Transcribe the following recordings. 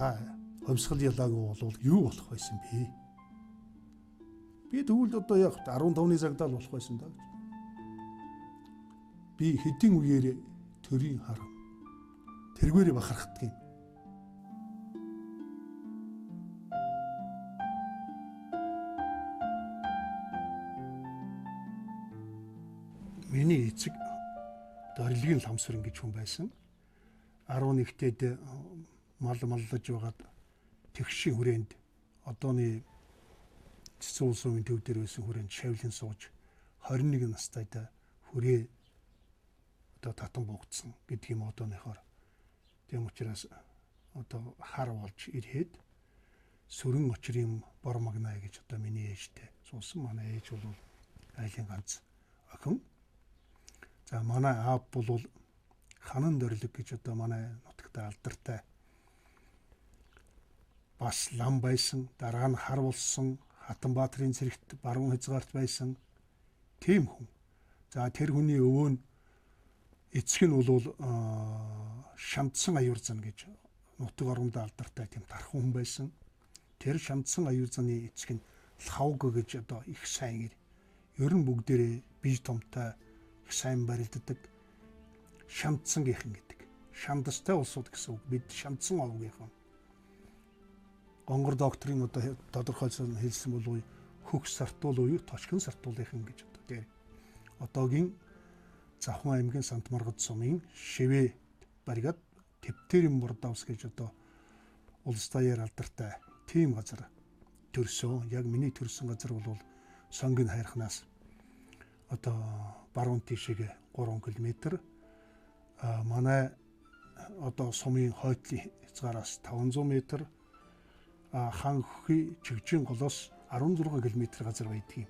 та хувьсгал ялаагүй бол юу болох байсан бэ? Би тэгвэл одоо яг 15-ны цагтаа л болох байсан даа гэж. Би хэдийн үеэр төрийн харам тэргээр бахархдгийг. Миний эцэг Орилгийн Ламсвар гэж хүн байсан. 11-т маллаж байгаад тэгшийн хүрээнд одооны Цэцэн улс орны төв дээр байсан хүрээнд шавлын сууж 21 настайдаа хүрээ одоо татан буугдсан гэдэг юм одооныхоор. Тийм учраас одоо хар болж ирээд сүрэн очрын бор магнаа гэж одоо миний ээжтэй суусан. Манай ээж бол айлын ганц охин. За манай аав бол Ханан Дорилог гэж одоо манай нутагта алдартай бас лам байсан, дараа нь хар болсон, Хатанбаатарын цэрэгт баруун хязгаарт байсан тийм хүн. За тэр хүний өвөө нь эцэг нь бол Шамдсан аюур зан гэж нутаг оронд алдартай тийм тархан хүн байсан. Тэр Шамдсан аюур заны эцэг нь Лхавг гэж одоо их сайн ер нь бүгдээрээ бие томтой их сайн барилддаг Шамдсангийнхан гэдэг. Шамдастай улсууд гэсэн үг. Бид Шамдсан овгийнхан. Гонгор докторийн одоо тодорхойлсон хэлсэн бол хөх сартуул уу точкон сартуулынхан гэж одоо дээр. Одоогийн Завхан аймгийн Сант Маргад сумын Шивэ баригад Тевтерин Бордавс гэж одоо улс даяар алдартай тийм газар төрсөн. Яг миний төрсөн газар бол Сонгийн хайрханаас одоо баруун тишээ 3 км. Манай одоо сумын хойтлын хязгаараас 500 м. Хаан хөхийн чигжин голоос 16 км газар байдгийг.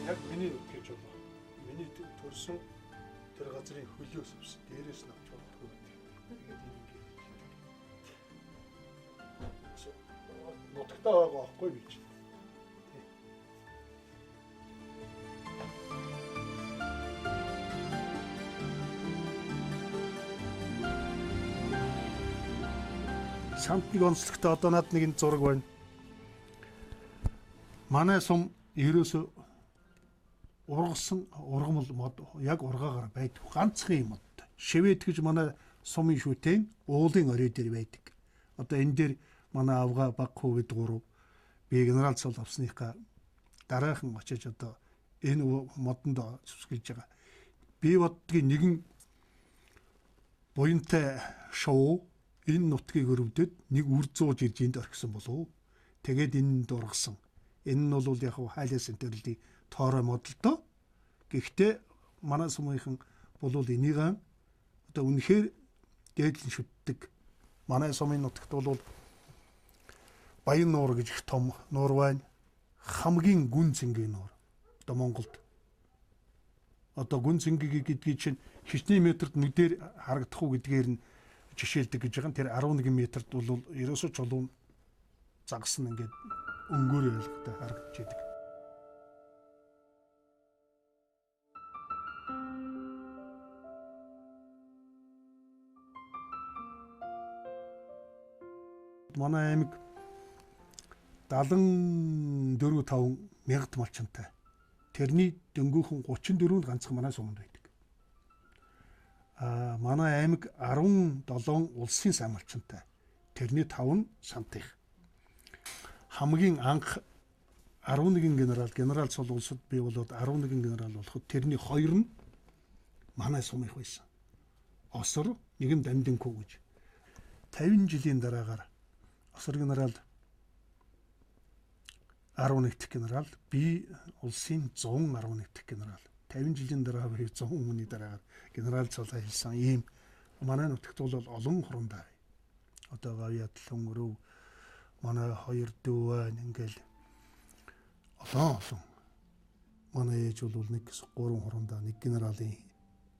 Яг миний гэж байна. Миний төрсөн тэр газрын хөлөөс өвсөн. Дээрээс нь авч явахгүй. Тэгээд ингэ. Нутагтаа байгаа байхгүй би чинь. Самтны онцлогтой одоо над нэг зураг байна. Манай сум ерөөсө ургасан ургамал мод яг ургаагаар байдаг. Ганцхан юм мод. Шивэд гэж манай сумын шүтэн уулын орой дээр байдаг. Одоо энэ дээр манай авга баг хувид 3 би генерал цол авсныхаа дараахан очиж одоо энэ модонд зүсгэлж байгаа. Би боддгийн нэгэн буянтай шоу энэ нутгийг өрөвдөд нэг үр зууж ирж энд орхисон болов. Тэгээд энэнд ургасан. Энэ нь бол яг хайлаас энтерлийн тоорой модолдоо. Гэхдээ манай сумынхан бол энийг одоо үнэхээр дээдлэн шүтдэг. Манай сумын нутагт бол Баян нуур гэж их том нуур байна. Хамгийн гүн цэнгийн нуур. Одоо Монголд. Одоо гүн цэнгийн гэдгийг чинь хичнээн метрт нүдээр харагдах уу гэдгээр нь жишээлдэг гэж байгаа. Тэр 11 метрт бол ерөөсөө чулуун загсан ингээд өнгөөр ялгахтай харагдаж байдаг. Манай аймаг 74-5 мянга малчинтай. Тэрний дөнгөөхөн 34-нд ганцхан манай суманд байдаг. Манай аймаг 17 улсын сайн малчинтай. Тэрний 5 нь сантих. Хамгийн анх 11 генерал цол улсад бий болоод 11 генерал болоход тэрний 2 нь манай сумынх байсан. Осор нэгэн Дамдинкуу гэж. 50 жилийн дараагаар Осор генерал 11 дэх генерал, би улсын 111 дэх генерал. 50 жилийн дараа би 100 хүний дараагаар генерал цол ажилласан ийм манай нутагт бол олон хурандаа. Одоо Гавьяатлан өрөв манай 2 дүү байна ингээл олон. Манай ээж бол нэг 3 хурандаа нэг генералын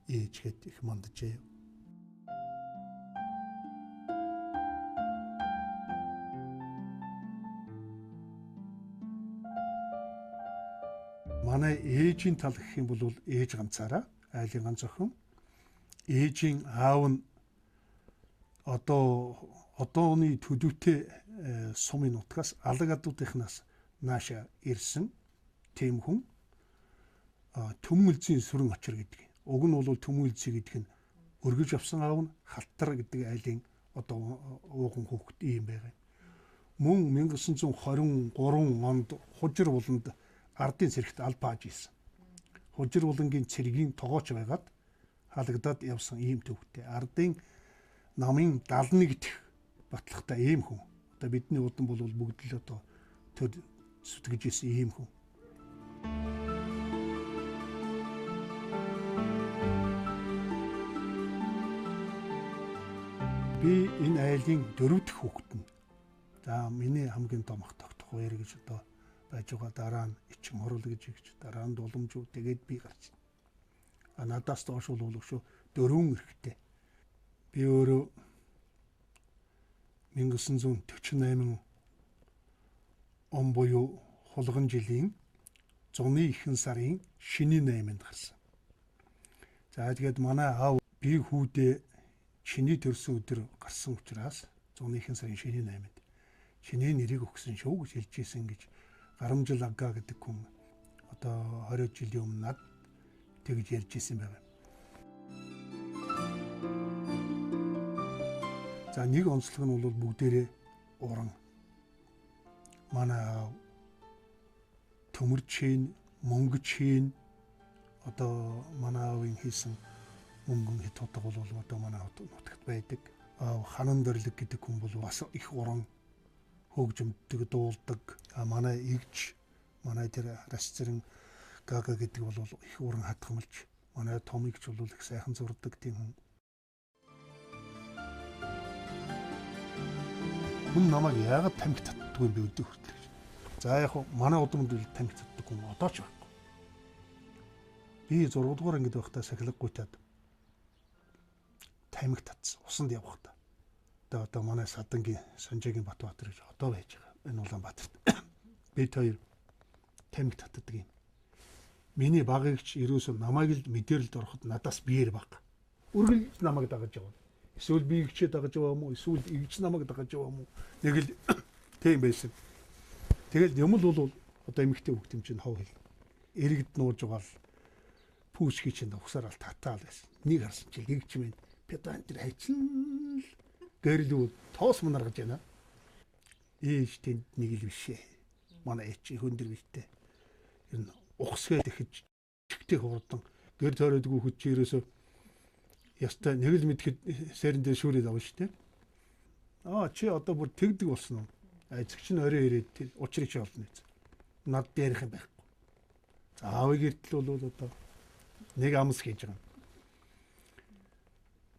ээж гээд их манджээ. Манай ээжийн тал гэх юм бол ээж ганцаараа айлын ганц охин. Ээжийн аав нь одооны төлөвтэй сумын нутгаас алаг адуудынхнаас нааша ирсэн тийм хүн. Төмөлзийн сүрэн очир гэдэг. Уг нь бол төмөлзий гэдэг нь өргөж авсан аав нь халтар гэдэг айлын ууган хүүхэд ийм байгаа. Мөн 1923 онд Хужир буланд ардын цэрэгт албааж ийсэн. Хужир булангийн цэргийн тогооч байгаад халагдаад явсан ийм төвхтэй. Ардын намын 71 дэх батлагтай ийм хүн. Одоо бидний удан бол бүгд л одоо төр сүтгэж ийсэн ийм хүн. Би энэ айлын 4 дахь хүүхэд нь. За миний хамгийн том ах тогтох хоёр гэж одоо байж байгаа. Дараа нь Ичим Хорол гэж дараа нь Дуламжуу тэгээд би гарч. Надаас доош бол шүү 4 эрэгтэй. Би өөрөө 1948 он буюу хулган жилийн зуны ихэнх сарын шинийн 8-нд гарсан. За тэгээд манай аав би хүүдээ чиний төрсөн өдөр гарсан учраас зуны ихэнх сарын шинийн 8-нд чиний нэрийг өгсөн шүү гэж хэлж ийсэн гэж Гарамжил Агга гэдэг хүн одоо 20 жилийн өмнө над тэгж ярьж ийсэн байна. За нэг онцлог нь бол бүгдээрээ уран. Манай төмөрчин, мөнгөчин одоо манай аавын хийсэн мөнгөн хэд утга бол одоо манай нутагт байдаг. Ханан дөрлөг гэдэг хүн бол бас их уран хөгжимдөг дуулдаг. Манай игж, манай тэр расцэрэн Гага гэдэг бол их уран хатгамж. Манай том игч бол их сайхан зурдаг тийм хүн. Хүн намайг яагаад тамхи татдаггүй юм бэ өдөө хүртэл. За яг манай удамд л тамхи татдаг хүн одоо ч байхгүй. Би 6 дугаар ангид байхдаа сахилгагуйтаад тамхи татсан. Усанд явахдаа. Одоо манай Садангийн Санжаагийн Батбаатар гэж одоо байж байгаа. Энэ Улаанбаатарт. Бид хоёр тамхи татдаг юм. Миний багыгч ерөөсөө намайг л мэдээлэлд ороход надаас биеэр баг. Үргэлж намайг дагаж явна. Эсвэл би игчээ дагаж яваа мó, эсвэл игч намайг дагаж яваа мó. Нэг л тийм байсан. Тэгэл юм л бол одоо эмэгтэй хүүхд юм чинь хов хэл. Иргэд нууж байгаа л пүүсхий чинь угсаар ал татаал байсан. Нэг харсан чи игч минь педан тэр хайчин гэрэл тоос мөн гаргаж байна. Ээж тэнд нэг л бишээ. Манай ээж хөндөр биштэй. Ер нь ухсгээ дахиж чигтэй хурдан гэр тойродгүй хүч ерөөсөө ястай нэг л мэдхэд сэрэн дээр шүүрээд авна шүү дээ. Чи одоо бүр тэгдэг болсон уу? Эцэг чинь орой ирээд учрыг чи олно гэж. Над дээрх юм байхгүй. За аавыг эртэл бол одоо нэг амс хийж байгаа.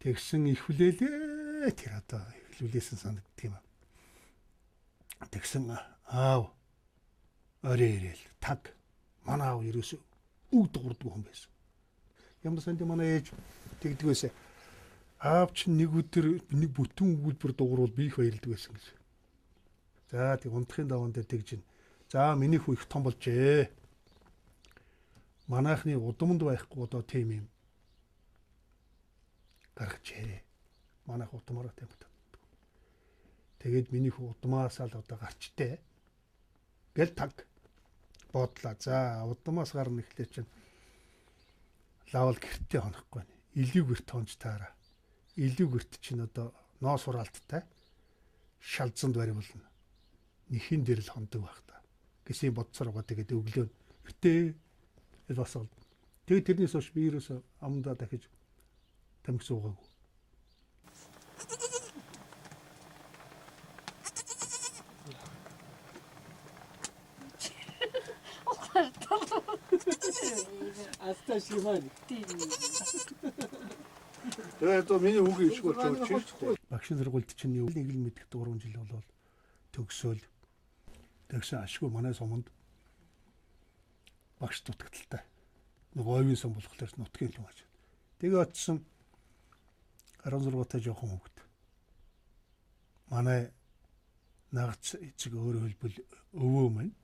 Тэгсэн ихвлээлээ тэр одоо ихвлүүлсэн санагддаг юм. Тэгсэн аав орой ирээл таг манай аав ерөөсөө үг дуурдаг хүн байсан. Ямар санд манай ээж тэгдэг байсан. Аав чинь нэг өдөр нэг бүтэн өгүүлбэр дуурвал би их баярлдаг байсан гэж. За тэг унтахын даван дээр тэгж байна. За миний хүү их том болжээ. Манайхны удамд байхгүй одоо тийм юм гаргажээ. Манайх удамаараа тийм боддог. Тэгээд миний хүү удамаас л одоо гарчтэй. Гэл таг бодлаа. За удамаас гарна ихлээр чинь лавл гэртээ хонохгүй. Илүү гэрт хонж таараа. Илүү гэрт чинь одоо ноо сураалттай шалзанд баримлна. Нэхин дээр л хондог байх та. Гэсэн бодсоор байгаа тэгээд өглөө гэртээ ил басал. Тэгээд тэрнээс хойш би ерөөсөө амдаа дахиж тамхи суугаагүй. Асташиман. Тэгээд миний үгийн ишгүүл чөөлч. Багшийн сургуульд чинь нэг л мэдэх 3 жил болол төгсөөл. Тэгсэн ашгүй манай суманд багш дутагдaltaй. Нэг ойвын сум болохоор нутгийн л байж. Тэгээ очсон 16 та жоохон хөвгт. Манай наац эцэг өөрөө хэлбэл өвөө маань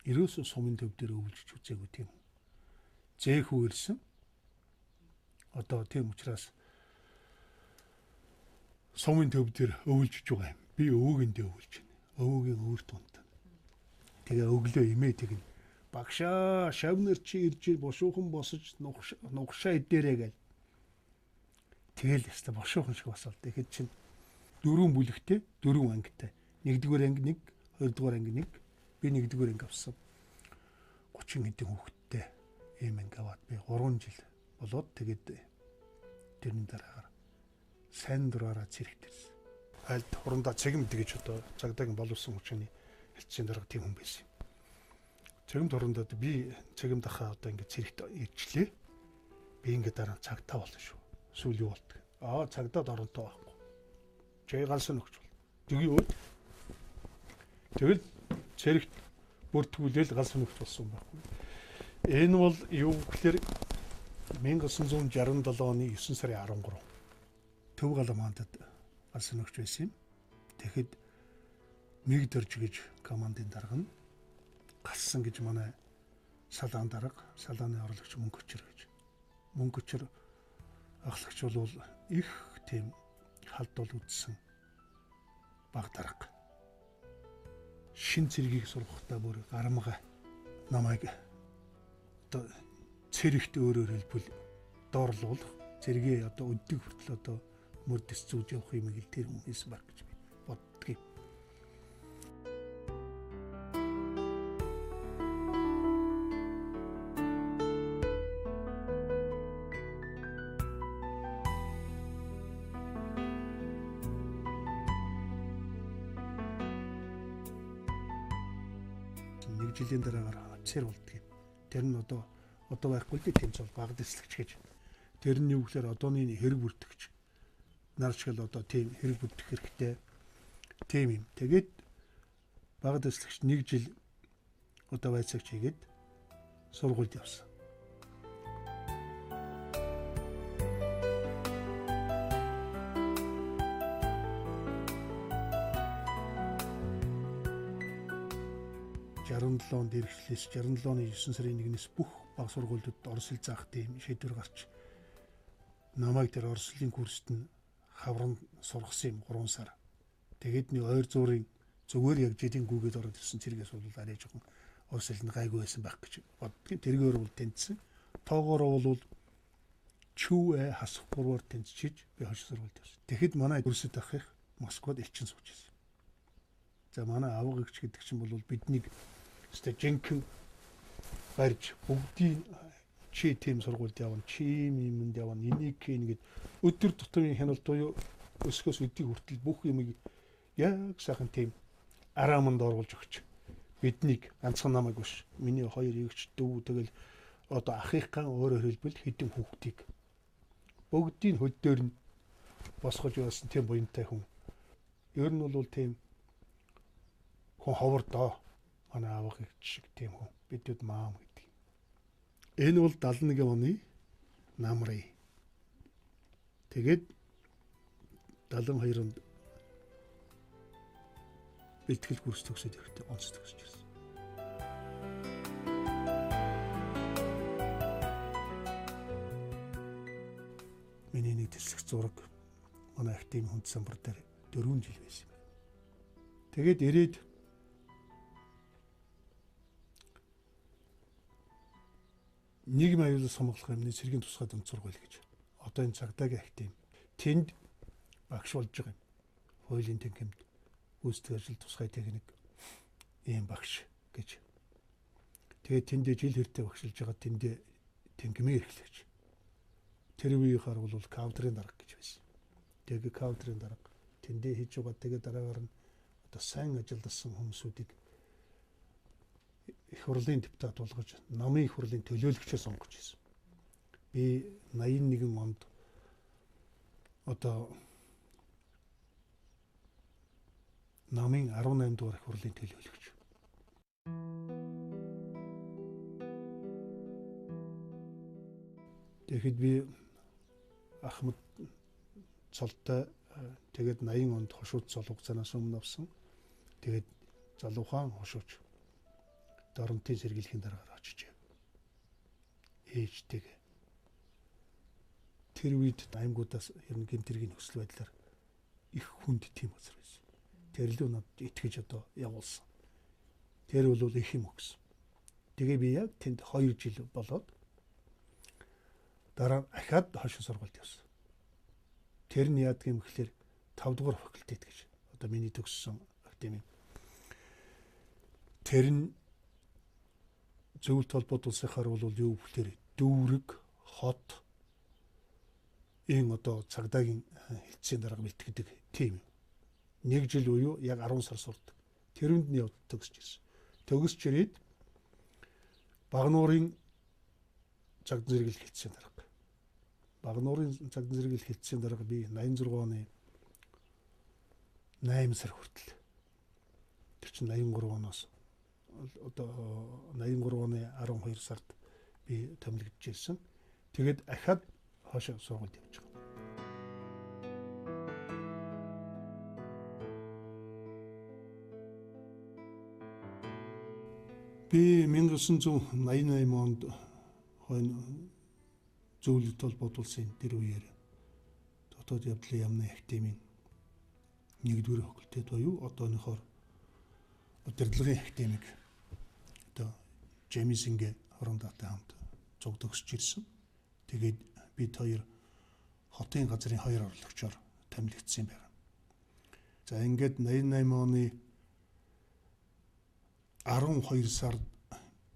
Ерөөсөө сумын төв дээр өвлж үзээгүй тийм. Зэхүү ирсэн. Одоо тийм учраас сумын төв дээр өвлж байгаа юм. Би өвөөгөндөө өвлж байна. Өвөөгийн өөр тунд. Тэгээ өглөө имээ тэгнэ. Багшаа шавнар чи ирж бошуухан босож нугшаа идээрээ гэл. Тэгэл яста бошуухан шиг басал. Тэгэхэд чинь 4 бүлэгтэй 4 ангитай. 1-р анги 1, 2-р анги 1. Би 1-р анги авсан. 30 хэдэн хүүхэдтэй ийм анги аваад би 3 жил болоод тэгээд тэрний дараагаар сайн дураараа зэрэгтэрсэн. Альд хурандаа цэгмд гэж одоо цагдаагийн боловсон хүчний хэлцээний дарга тийм хүн байсан юм. Цэгмд хурандаад би цэгмд ахаа одоо ингэ зэрэгт ирчлээ. Би ингэ дараа цагтаа болно шүү. Сүүл юу болт. Цагдаад оронтой байхгүй. Жай гансан өгч бол. Тэгийг өөд. Тэгэл зэрэгт бүртгүүлэл гансан өгч болсон байхгүй. Энэ бол юу гэхээр 1967 оны 9 сарын 13. Төв Галамандад гансан өгч байсан юм. Тэгэхэд Миг дөрж гэж командын дарга нь галсан гэж манай салаан дарга, салааны орлогч Мөнгөчөр гэж. Мөнгөчөр ахлагч бол их тийм халдвал үзсэн баг дарга. Шин цэргийг сургахтаа бүр гарамга намайг одоо цэрэгт өөрөөр хэлбэл доорлуулах цэрэгээ одоо өддөг хүртэл одоо мөрдөс зүүж явах юм ил тэр хүн хийсэн баг гэж би боддгийг. Нэг жилийн дараагаар цэр болдгийг. Тэр нь одоо байхгүй л тийм цол баг дэслэгч гэж. Тэр нь юу гэхээр одооны хэрэг бүртгэгч. Нар шиг л одоо тийм хэрэг бүртгэх хэрэгтэй. Тийм юм. Тэгээд баг дэслэгч 1 жил одоо байцаагч хийгээд сургуульд явсан. онд иргэжлээс 67 оны 9 сарын 1-ээс бүх баг сургуулиуд орос хэл заах тийм шийдвэр гарч намайг тэр орос хэлний курст нь хавран сургасан юм 3 сар. Тэгээд нэг ойр зуурын зүгээр яг жилийн гүгээд ороод ирсэн цэргээс бол арай жоохон орос хэлний гайгүй байсан байх гэж боддгийн. Тэргээр бол тэнцсэн. Тоогоор бол чүү хасах гурваар тэнцчиж би хошиг сургуульд явсан. Тэгэхэд манай курсэд авах Москвад элчин сууж ирсэн. За манай авгагч гэдэг чинь бол биднийг жинхэнэ барьж бүгдийн чи тийм сургуульд явна, чи юмд явна, энийг гээд өдөр тутмын хяналт буюу өсгөөс өдийг хүртэл бүх юмыг яг сайхан тийм арааманд оруулж өгч биднийг ганцхан намайг биш миний 2 эгч дүү тэгэл одоо ахыххан өөрөөр хэлбэл хэдэн хүүхдийг бүгдийн хөл дээр нь босгож байсан тийм буянтай хүн. Ер нь бол тийм хүн ховор доо манай авах шиг тийм хүн бидэд маам гэдэг. Энэ бол 71 оны намрын. Тэгээд 72 онд бэлтгэл курс төгсөөд ирэхдээ онц төгсөж ирсэн. Миний нэг тэсэг зураг манай активын хүнд самбар дээр 4 жил байсан юм. Тэгээд ирээд нийгэм аюулгүй хамгаалах юмны цэргийн тусгай дүнд сургууль гэж. Одоо энэ цагдаагийн актив. Тэнд багш болж байгаа юм. Хуулийн тэнхимд гүйцэтгэх ажил тусгай техник ийм багш гэж. Тэгээд тэндээ жил хэртэ багшилж байгаа тэндээ тэнхимээ эрхлэгч. Тэр үеийнхаар бол каунтрын дарга гэж байсан. Тэгээд каунтрын дарга тэндээ хийж байгаа тэгээд дараагаар нь одоо сайн ажилласан хүмүүсүүдийг их хурлын депутат болгож намын их хурлын төлөөлөгчөө сонгож ирсэн. Би 81 онд одоо намын 18 дугаар их хурлын төлөөлөгч. Тэгэхэд би Ахмад цолтой тэгээд 80 онд хошууд цол хугацаанаас өмнө авсан. Тэгээд залуухан хошууч Доронтын сэргийлэхийн дараагаар очиж ээжтэйгээ тэр үед аймагуудаас ер нь гэмтэргийн нөхцөл байдлаар их хүнд тийм газар байсан. Тэр л надад итгэж одоо явуулсан. Тэр бол их юм өгсөн. Тэгээ би яг тэнд 2 жил болоод дараа ахаад хошин сургалт явсан. Тэр нь яадаг юм гэхээр 5 дугаар факультет гэж. Одоо миний төгссөн академи. Тэр нь зөвлөлт холбоот улсынхаар бол юу гэхээр дүүрэг, хот энэ одоо цагдаагийн хэлтсийн дарга бэлтгэдэг тийм. 1 жил буюу яг 10 сар сурдаг. Тэрэнд нь явд төгсөж ирсэн. Төгсөж ирээд Багнуурын цагдаа зэрэглэл хэлтсийн дарга. Багнуурын цагдаа зэрэглэл хэлтсийн дарга би 86 оны 8 сар хүртэл. Тэр чинь 83 оноос одоо 83 оны 12 сард би томилогдож ирсэн. Тэгээд ахаад хоошоо сургуульд явж байгаа. Би 1988 онд хойно зөвлөлт холбоот улсын тэр үеэр дотоод явдлын яамны академийн 1-р факультет буюу одооныхоор удирдлагын академик одоо Жемисингээ хорондоотой хамт цуг төгсөж ирсэн. Тэгээд бид хоёр хотын газрын 2 орлогчоор томилогдсон байна. За ингээд 88 оны 12 сард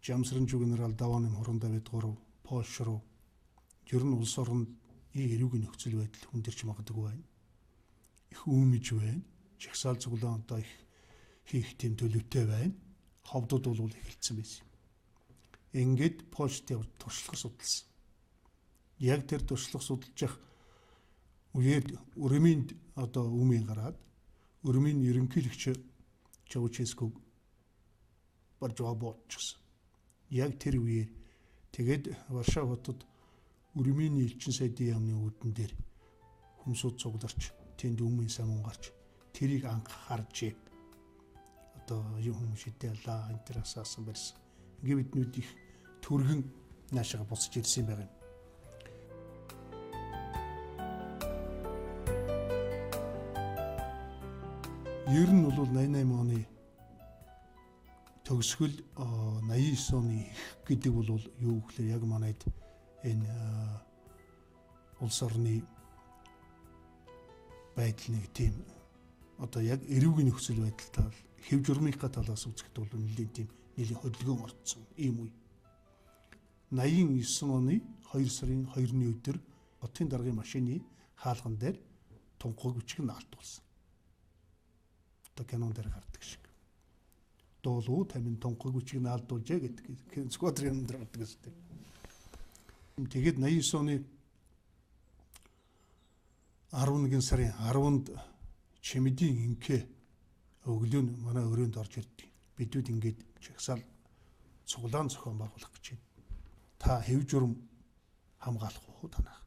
Жамсранжу генерал Даваным хорондоо бид 3 Польш руу ер нь улс оронд эрүүгийн нөхцөл байдал хүндэрч магадгүй байна. Их үүмэж байна. Жагсаал цуглаан одоо их хийх тийм төлөвтэй байна. Ховдууд бол эхэлсэн байсан. Ингээд Польшд явж туршлага судалсан. Яг тэр туршлага судалж явах үеэр Өрмөнд одоо үүмийн гараад Өрмөний ерөнхийлөгч Чаушеску барж байгаа боочсон. Яг тэр үеэр тэгээд Варшав хотод Өрмөний элчин сайдын яамны үүдэн дээр хүмсүүд цугларч тэнд үүмийн самун гарч тэрийг анх харж одоо юм хүмүүс идэлээ интерасаасан барьсан. Ингээд биднүүд их түргэн наашаа босч ирсэн байгаа юм. Ер нь бол 88 оны төгсгөл 89 оны их гэдэг бол юу гэхээр яг манайд энэ улс орны байдал нэг тийм одоо яг эрүүгийн нөхцөл байдалтай хэв журмынхаа талаас үзэхэд бол нэлийн хөдөлгөөн орцсон ийм үе. 89 оны 2 сарын 2-ны өдөр хотын даргын машины хаалган дээр тунхаг бичиг наалтуулсан. Одоо кинон дээр гардаг шиг. Доолуу тамин тунхаг бичиг наалтуулжээ гэдэг сквадрын дээр гардаг гэсэн. Тэгээд 89 оны 11 сарын 10-нд Чимэдийн инкэ өглөө нь манай өрөөнд орж ирдэг. Бидүүд ингээд жагсаал цуглаан зохион байгуулах гэж байна. Та хэв журам хамгаалах уу танах?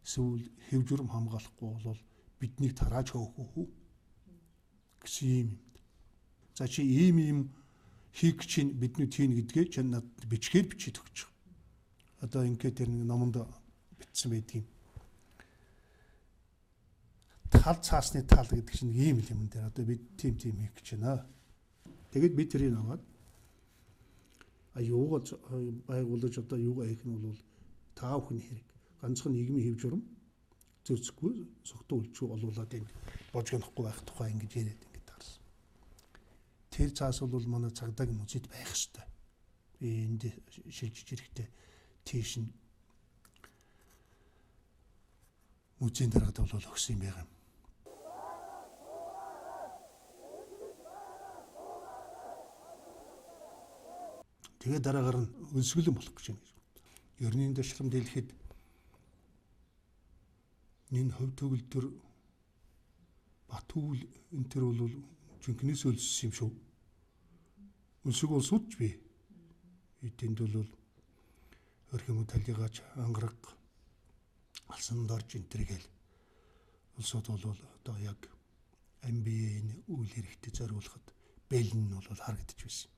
Эсвэл хэв журам хамгаалахгүй бол биднийг тарааж хөөх үү гэсэн юм. За чи ийм хийх чинь биднүүд хийн гэдгээ чи надад бичгээр бичиж өгч. Одоо ингээд тэр нэг номонд бичсэн байдгийн. Тал цаасны тал гэдэг чинь ийм юм дээр одоо бид тийм хийх гэж байна. Тэгэд би тэрийг аваад аюугаа байгуулж одоо юугаа хийх нь бол та бүхний хэрэг. Ганцхан нийгмийн хэв журам зөрчгүй согтуу үлчүү олуулаад энэ божгонохгүй байх тухай ингэж яриад ингэж таарсан. Тэр цаас бол манай цагдаагийн музейд байх ёстой. Би энд шилжиж ирэхдээ тийш нь музейн дараагад бол өгсөн юм байна. Тэгээ дараагаар нь өлсгөлэн болох гэж байна. Ерний дэвшрам дэлгэхэд энэ хөв төгөлдөр Батүүл энэ төр бол жинкнээс өлссөн юм шүү. Өлсөг улсууд ч бий. Эдэнд бол өрхөмөд талигаач ангараг алсан дорж энтергээл улсууд бол одоо яг MBA-ийн үйл хэрэгтээ зориулахад бэлэн нь бол харагдаж байсан.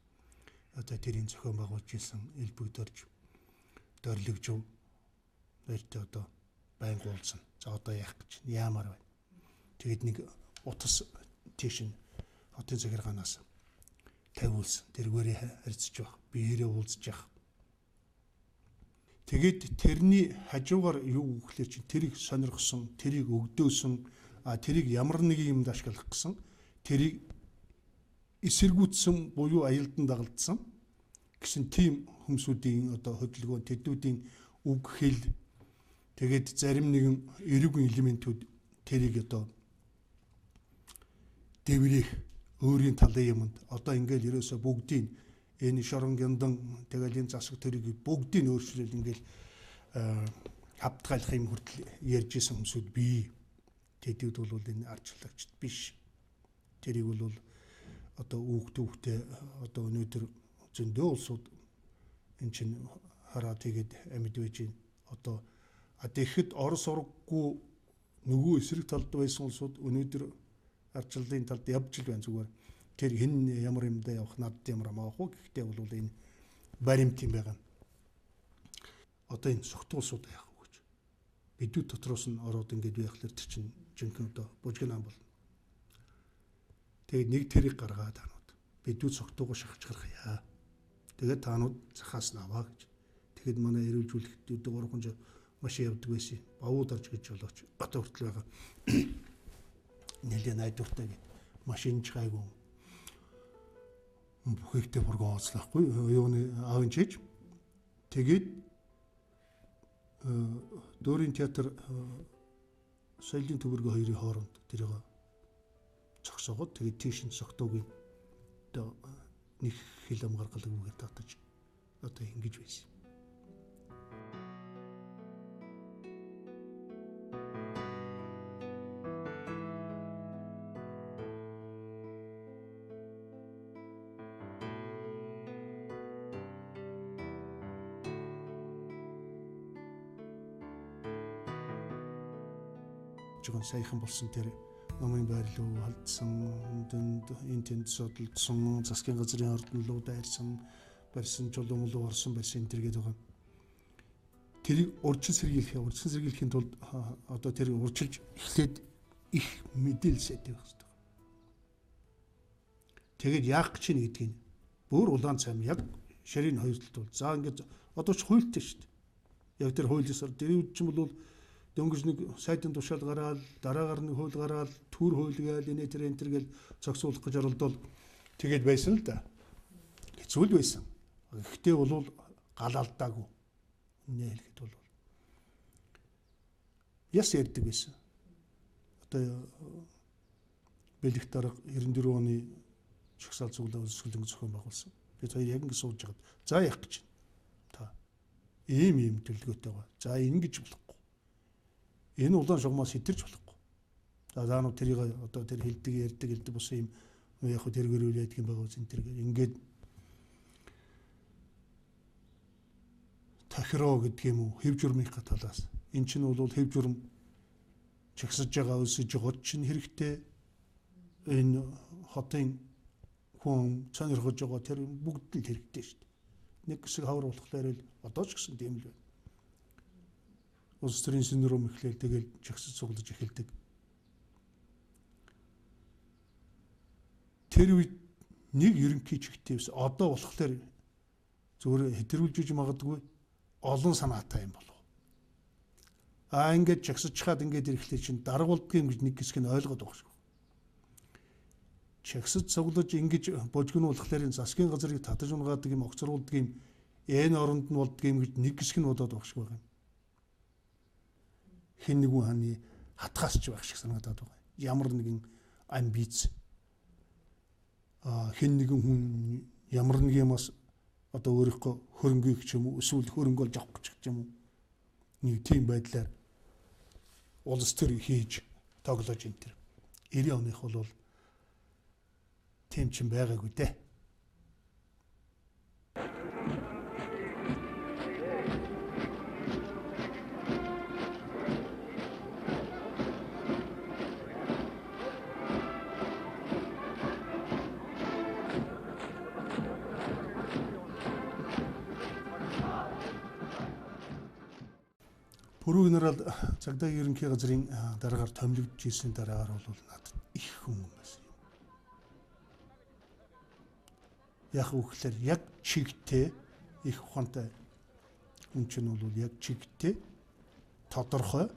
одоо тэрийн зохион байгуулж ирсэн элбэгдэрж дөрлөгжөв нэртэй одоо байн гуулсан. За одоо яах гэж яамаар байна. Тэгэд нэг утас тийш нь хотын захиргаанаас тавиулсан. Тэргээрээ харьцаж байх. Биеэрээ уулзж явах. Тэгэд тэрний хажуугаар юу гэхлээр чинь тэрийг сонирхсон, тэрийг өгдөөсөн, тэрийг ямар нэг юмд ашиглах гэсэн, тэрийг эсэргүүцсэн буюу аялдан дагалдсан гэсэн тийм хүмүүсийн одоо хөдөлгөөн, тэднүүдийн үг хэл тэгээд зарим нэгэн эрүүгийн элементүүд тэрийг одоо дэврэх өөрийн талын юмд одоо ингээл ерөөсө бүгдийг энэ шорон гяндан тэгэл энэ засаг тэрийг бүгдийг өөрчлөл ингээл хавтгайлах юм хүртэл ярьж исэн хүмүүсүүд бий. Тэдүүд бол энэ арчлагчд биш. Тэрийг бол одоо хүүхдээ одоо өнөөдөр зөндөө улсууд эн чинь хараад тэгээд амьд байж байна. Одоо тэгэхэд Орос ураггүй нөгөө эсрэг талд байсан улсууд өнөөдөр арчлалын талд явж л байна зүгээр. Тэр хэн ямар юмдаа явах надад ямар амаах вэ гэхдээ бол энэ баримт юм байгаа. Одоо энэ согтуулсууд яах вэ гэж. Бидүүд дотроос нь ороод ингэж байхлаар тэр чинь жинхэнэ одоо бужигнаан болно. Тэгээд нэг тэрийг гаргаад таанууд бидүүд согтуугаа шахаж гаргая. Тэгээд таанууд захаас наваа гэж. Тэгэхэд манай эрүүлжүүлэхтүүд 3 жил машин явдаг байсан. Бавууд орж гэж болооч одоо хүртэл байгаа. Нэлээд найдвартай машин ч гайгүй. Бүхээгтэй бурган ооцлохгүй юуны аавын чиж. Тэгээд Дөрийн театр соёлын төвөргөө хоёрын хооронд тэрийг зогсоогоод тэгээд тийш нь согтуугийн одоо нэг хил ам гаргалгүйгээр татаж одоо ингэж байсан. Жигэн саяхан болсон тэр номын байрлал халдсан, энэ тэнд судалдсан, засгийн газрын ордонлуу дайрсан, барьсан жоломлуу орсон байсан энэ төргээд байгаа. Тэрийг урьдчилан сэргийлэхийн тулд одоо тэр урьдчилж эхлээд их мэдээлэл сайтай байх хэрэгтэй. Тэгээд яах гэж чинь гэдгийг бүр улаан цайм яг ширийн хоёр талд бол. За ингээд одоо ч хуультай шүү дээ. Яг тэр хуулиасаар дэрүүд ч юм бол дөнгөж нэг сайдын тушаал гараад дараагаар нэг хууль гараад төр хууль гээл энэ тэр гэл зогсуулах гэж оролдвол тэгээд байсан л да. Хэцүү л байсан. Гэхдээ бол гал алдаагүй. Үнэ хэлэхэд бол яс ярьдаг байсан. Одоо бэлэг дарга 94 оны чагсаал зүглээ өсгөлэн зохион байгуулсан. Бид хоёр яг ингэ сууж хагаад за яах гэж та ийм төлөвлөгөөтэй байгаа. За ингэж болохгүй. Энэ улаан шугамаас хэтэрч болохгүй. За заанууд тэрийг одоо тэр ярьдаг бус юм яг хөө тэргэрүүл ядг юм байгаа үс энэ тэргээр ингээд тахироо гэдэг юм уу хэв журмын талаас эн чинь бол хэв журм чагсаж байгаа өсөж год чинь хэрэгтэй энэ хотын хүн сонирхож байгаа тэр бүгд л хэрэгтэй шүү дээ. Нэг хэсэг хавар болохлээр л одоо ч гэсэн тийм л байна. Улс төрийн синдром ихлээл тэгэл жагсаж цуглаж эхэлдэг. Тэр үед нэг ерөнхий чигтээс одоо болохоор зүгээр хэтрүүлж магадгүй олон санаатай юм болов. Ингээд жагсаж чаад ингээд ирэхлээр чинь дарга болдгийм гэж нэг хэсэг нь ойлгоод байгаа шүү. Чагсаж цуглаж ингэж божигнуулахлаар засгийн газрыг татаж унгаадаг юм огцруулдаг юм энэ оронд нь болдгийм гэж нэг хэсэг нь бодоод байгаа шүү байгаа юм. Хэн нэгэн ханы хатгаас ч байх шиг санагдаад байгаа. Ямар нэгэн амбиц хэн нэгэн хүн ямар нэг юмас одоо өөрийнхөө хөрөнгөийг ч юм уу эсвэл хөрөнгө олж авах гэж юм уу нэг тийм байдлаар улс төр хийж тоглож ин тэр 90 оных бол тийм ч байгаагүй дээ. Пүрэв генерал цагдаагийн ерөнхий газрын дараагаар томилогдож ирсний дараагаар бол надад их хүн байсан юм. Яг үгээр яг чигтээ их ухаантай хүн чинь бол яг чигтээ тодорхой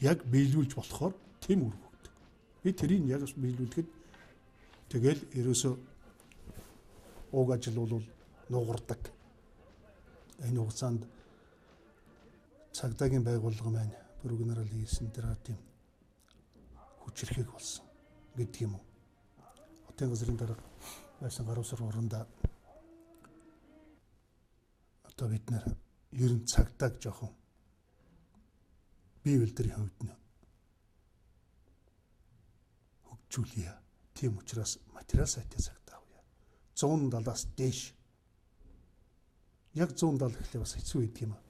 яг биелүүлж болохоор тэм үр хөвдөг. Би тэрийг яг биелүүлэхэд тэгэл ерөөсөө уг ажил бол нугардаг. Энэ хугацаанд цагдаагийн байгууллага маань Пүрэв генерал хийсэн тэр тийм хүчирхэг болсон гэдэг юм уу. Хотын газрын дарга байсан гаруй сар орондоо одоо бид нэр ер нь цагдааг жоохон бие үлдэрийн хувьд нь хөгжүүлье. Тийм учраас материал сайтыг цагдаа авъя. 170-аас дээш. Яг 170 гэхлээр бас хэцүү байдаг юм аа.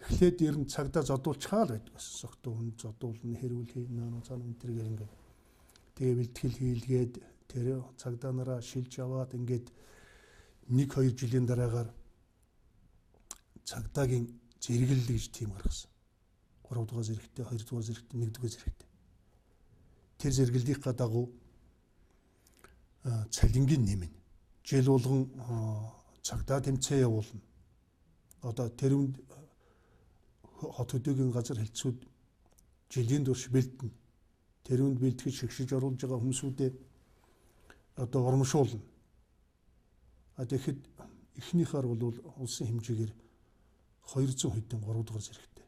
Эхлээд ер нь цагдаа зодуулчихаа л байдаг бас. Согтуу хүн зодуулна, хэрүүл хийнэ, цаана өнтэргээр ингээд. Тэгээ бэлтгэл хийлгээд тэр цагдаа нараа шилж аваад ингээд 1-2 жилийн дараагаар цагдаагийн зэрэглэл гэж тийм гаргасан. 3 дугаар зэрэгтэй, 2 дугаар зэрэгтэй, 1 дугаар зэрэгтэй. Тэр зэрэглэлийнхаа дагуу цалингийн нэмнэ. Жил болгон цагдаа тэмцээн явуулна. Одоо тэрүүнд хот хөдөөгийн газар хэлтсүүд жилийн турш бэлдэнэ. Тэрүүнд бэлтгэж шигшиж оруулж байгаа хүмүүсүүдээ одоо урамшуулна. Тэгэхэд эхнийхээр бол улсын хэмжээгээр 200 хэдэн 3 дугаар зэрэгтэй.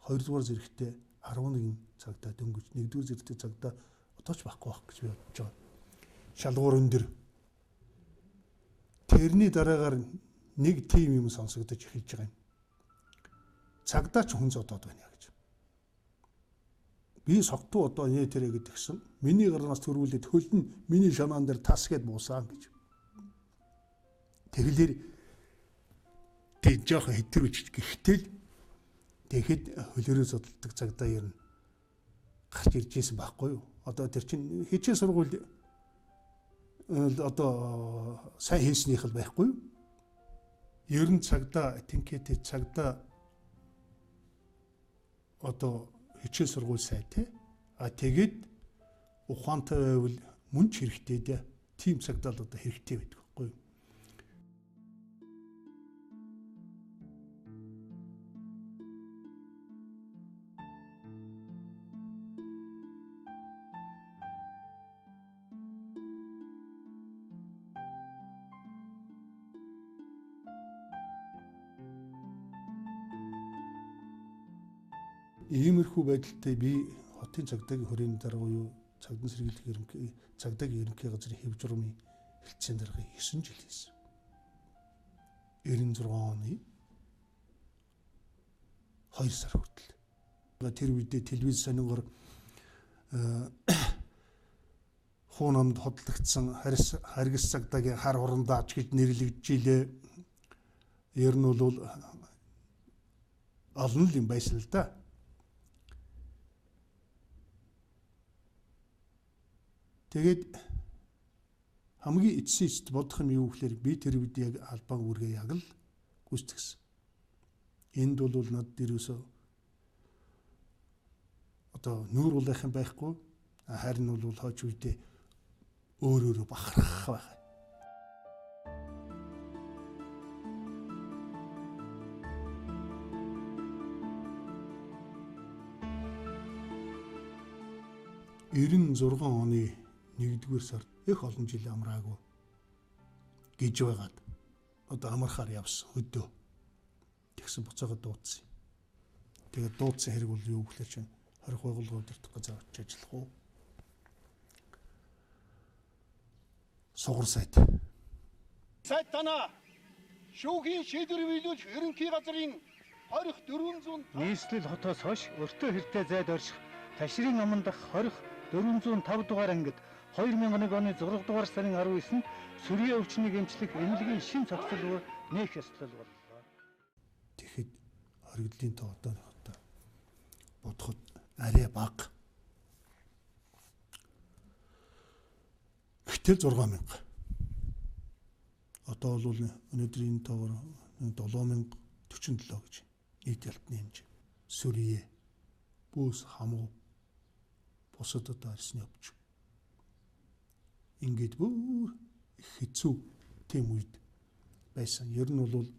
2 дугаар зэрэгтэй 11 цагдаа дөнгөж 1 дугаар зэрэгтэй цагдаа одоо ч байхгүй байх гэж би бодож байгаа. Шалгуур өндөр. Тэрний дараагаар нэг тим юм сонсогдож эхэлж байгаа юм. Цагдаа ч хүн зодоод байна гэж. Би согтуу одоо нэ тэрэ гэдгсэн. Миний гарнаас төрүүлээд хөл нь миний шанаан дээр тас гэд буусаа гэж. Тэгэлэр тэг жоохон хэтрүүлж гэхдээ тэгэхэд хөлөөрөө зодтолдог цагдаа ер нь гарч ирж ийсэн байхгүй юу? Одоо тэр чинь хичээл сургууль одоо сайн хийснийх л байхгүй юу? Ер нь цагдаа тэнхээтэй цагдаа одоо хичээл сургууль сай те. Тэгээд ухаантай байвал мөн ч хэрэгтэй дээ. Тим цагдаа л одоо хэрэгтэй байдаг байхгүй юу? Иймэрхүү байдалтай би хотын цагдаагийн хүрээний дарга буюу цагдаа сэргийлэх ерөнхий цагдаагийн ерөнхий газрын хэв журмын хэлтсийн дарга 9 жил хийсэн. 96 оны 2 сар хүртэл. Тэр үедээ телевиз сонингоор хуун намд хотлогдсон харгас цагдаагийн хар хуран дааж гэж нэрлэгдчихилээ. Ер нь бол олон л юм байсан л да. Тэгээд хамгийн эцсийн эцэд бодох юм юу гэхээр би тэр үед яг албан үүргээ яг л гүйцэтгсэн. Энд бол надад ерөөсөө одоо нүүр улайх юм байхгүй. Харин бол хойч үедээ өөрөөрөө бахархах байх. Эрен 6 оны 1-р сард их олон жил амраагүй гэж байгаад одоо амархаар явсан хөдөө тэгсэн буцаага дуудсан. Тэгээд дуудсан хэрэг бол юу гэхээр чинь 20 байгууллагууд дэртэх газар очиж ажиллах уу? Сугар сайд. Сайд танаа шүүхийн шийдвэр биелүүлэх ерөнхий газрын 20-400 нийслэл хотоос хойш өртөө хэртэй зайд орших ташрын аман дах 20-405 дугаар ангид 2001 оны 6 дугаар сарын 19-нд сүрийн өвчнийг эмчлэх эмнэлгийн шин цогцлогоор нээх ёслол боллоо. Тэгэхэд хоригдлын тоо одоонохдоо бодоход арай бага. Гэтэл 6000. Одоо бол өнөөдрийн тоогоор 7047 гэж нийт ялтны хэмжээ. Сүрье, бөөс хамуу бусад одоо арьсны өвчин. Ингээд бүр их хэцүү тийм үед байсан. Ер нь бол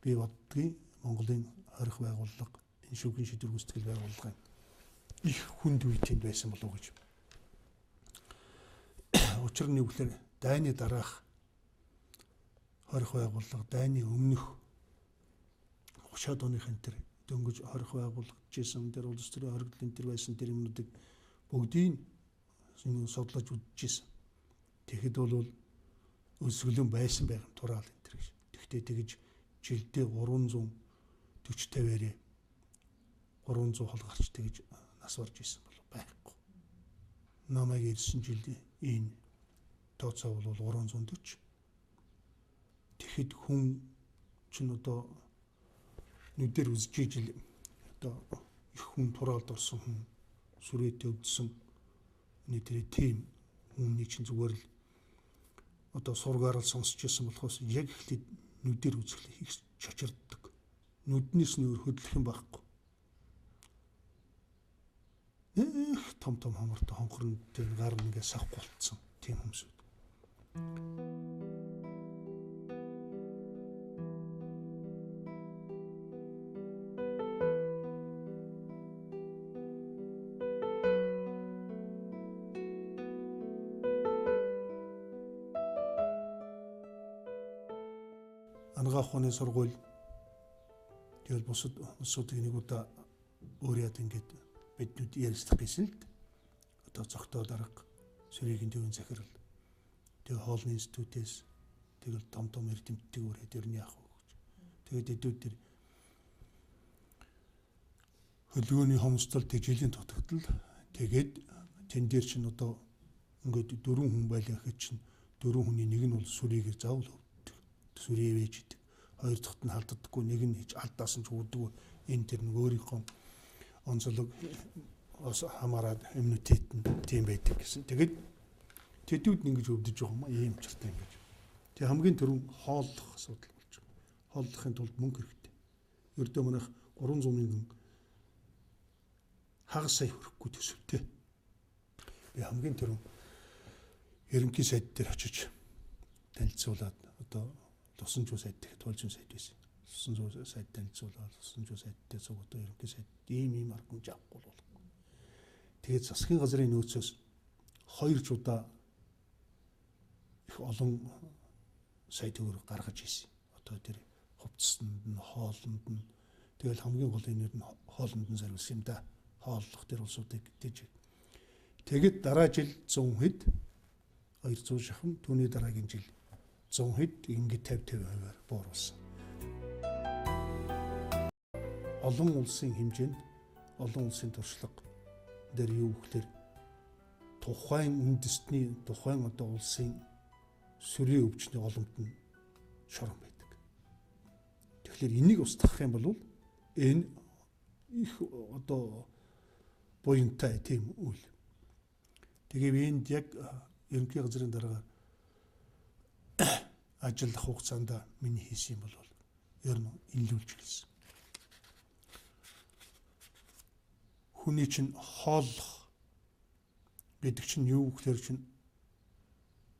би боддгийн Монголын хорих байгууллага, энэ шүүхийн шийдвэр гүйцэтгэл байгууллагын их хүнд үе тэнд байсан болов уу гэж. Учир нь юу гэхээр дайны дараах хорих байгууллага, дайны өмнөх 30-аад оны хэнтэр дөнгөж хорих байгуулагдажсэн дээр улс төрийн хоригдлын төр байсан тэр юмнуудыг бүгдийг судлаж үзчихсэн. Тэгэхэд бол өсгөлөн байсан байх юм тураал энэ төр гэж. Тэгтээ тэгж жилдээ 340-50-ээрээ 300 хол гарч тэгж нас барж исэн бол байхгүй. Намайг ирсэн жил энэ тооцоо бол 340. Тэгэхэд хүн чинь одоо нүдээр үзэж ижил одоо их хүн тураалд орсон хүн сүрээтэй өвдсөн нэг тэр тим хүний чинь зүгээр л одоо сургаараа сонсч байсан болохоос яг ихлэд нүдээр үзэхлээр их чочирддаг. Нүднээс нөр хөдлөх юм байхгүй. Том хамартай хонхорн тэр гар нэгээ савх болцсон тийм хүмүүсүүд. Анагаах ухааны сургууль тэгэл бусад улсуудыг нэг удаа өөрөөд ингээд биднүүд ярилцлах гэсэн л одоо цогтоо дарга Сүрийн төвийн захирал тэгээ хоолны институтээс тэгэл том эрдэмтдийг өрөөд ер нь яах вэ гэж. Тэгээд эдүүд тэр хөлгөөний хомсдол жилийн дутагдал тэгээд тэн дээр чинь одоо ингээд 4 хүн байлаа гэхэд чинь 4 хүний нэг нь бол Сүрийгээр заавал өвддөг. Сүрий вэж идэг. Хоёр дахьт нь халддаггүй, нэг нь хийж алдаасан ч үүдгүй. Энэ тэр нэг өөрийнхөө онцлог хамаарад иммунитет нь тийм байдаг гэсэн. Тэгээд тэдүүд нь ингэж өвдөж байгаа юм ийм чартай ингэж. Тэг хамгийн түрүүн хооллох асуудал болж байгаа. Хооллохын тулд мөнгө хэрэгтэй. Ердөө манайх 300 мянган хагас сая хүрэхгүй төсөвтэй. Би хамгийн түрүүн ерөнхий сайд дээр очиж танилцуулаад одоо Тусан зүй сайд гэх туйлын сайд байсан. Тусан зүй сайд танилцуулаад Тусан зүй сайдтай цуг одоо ерөнхий сайд ийм аргамж авахгүй болохгүй. Тэгээд засгийн газрын нөөцөөс 2 удаа их олон сая төгрөг гаргаж ирсэн. Одоо тэр хувцсанд нь, хоолнд нь тэгэл хамгийн гол энэ нь хоолнд нь зориулсан юм да. Хооллох тэр улсуудыг гэж. Тэгэд дараа жил 100 хэд 200 шахам, түүний дараагийн жил 100 хэд ингээд 50-50%-аар бууруулсан. Олон улсын хэмжээнд олон улсын туршлага дээр юу гэхээр тухайн үндэстний тухайн одоо улсын сүрийн өвчний олонт нь шорон байдаг. Тэгэхээр энийг устгах юм бол энэ их одоо буянтай тийм үйл. Тэгээд энд яг ерөнхий газрын дарга ажиллах хугацаанд миний хийсэн юм бол ер нь илүүлж гэлсэн. Хүний чинь хооллох гэдэг чинь юу гэхээр чинь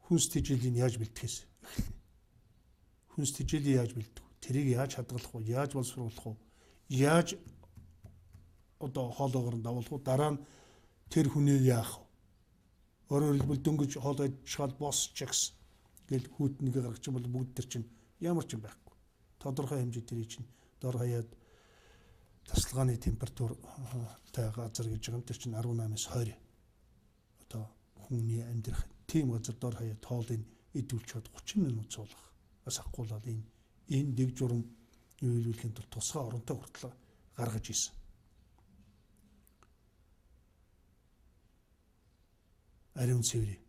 хүнс тэжээлийн яаж бэлтгэхээс. Хүнс тэжээлийн яаж бэлтэх вэ? Тэрийг яаж хадгалах вэ? Яаж боловсруулах вэ? Яаж одоо хоолоогоор давуулах вэ? Дараа нь тэр хүний яах вэ? Өөрөөр хэлбэл дөнгөж хоол идчихэл босчихс гэл хүүтнийг гаргаж юм бол бүгд тэр чинь ямар ч юм байхгүй. Тодорхой хэмжээ тэр чинь дор хаяад тасалгааны температуртай газар гэж байгаа юм. Тэр чинь 18-аас 20 одоо хүний амьдрах тийм газар дор хаяад хоолыг идүүлчихэд 30 минут суулгах. Бас ахгуулаад энэ дэг журам юу илүүлэхийн тулд тусгай оронтой хүртэл гаргаж исэн. Ариун цэвэр.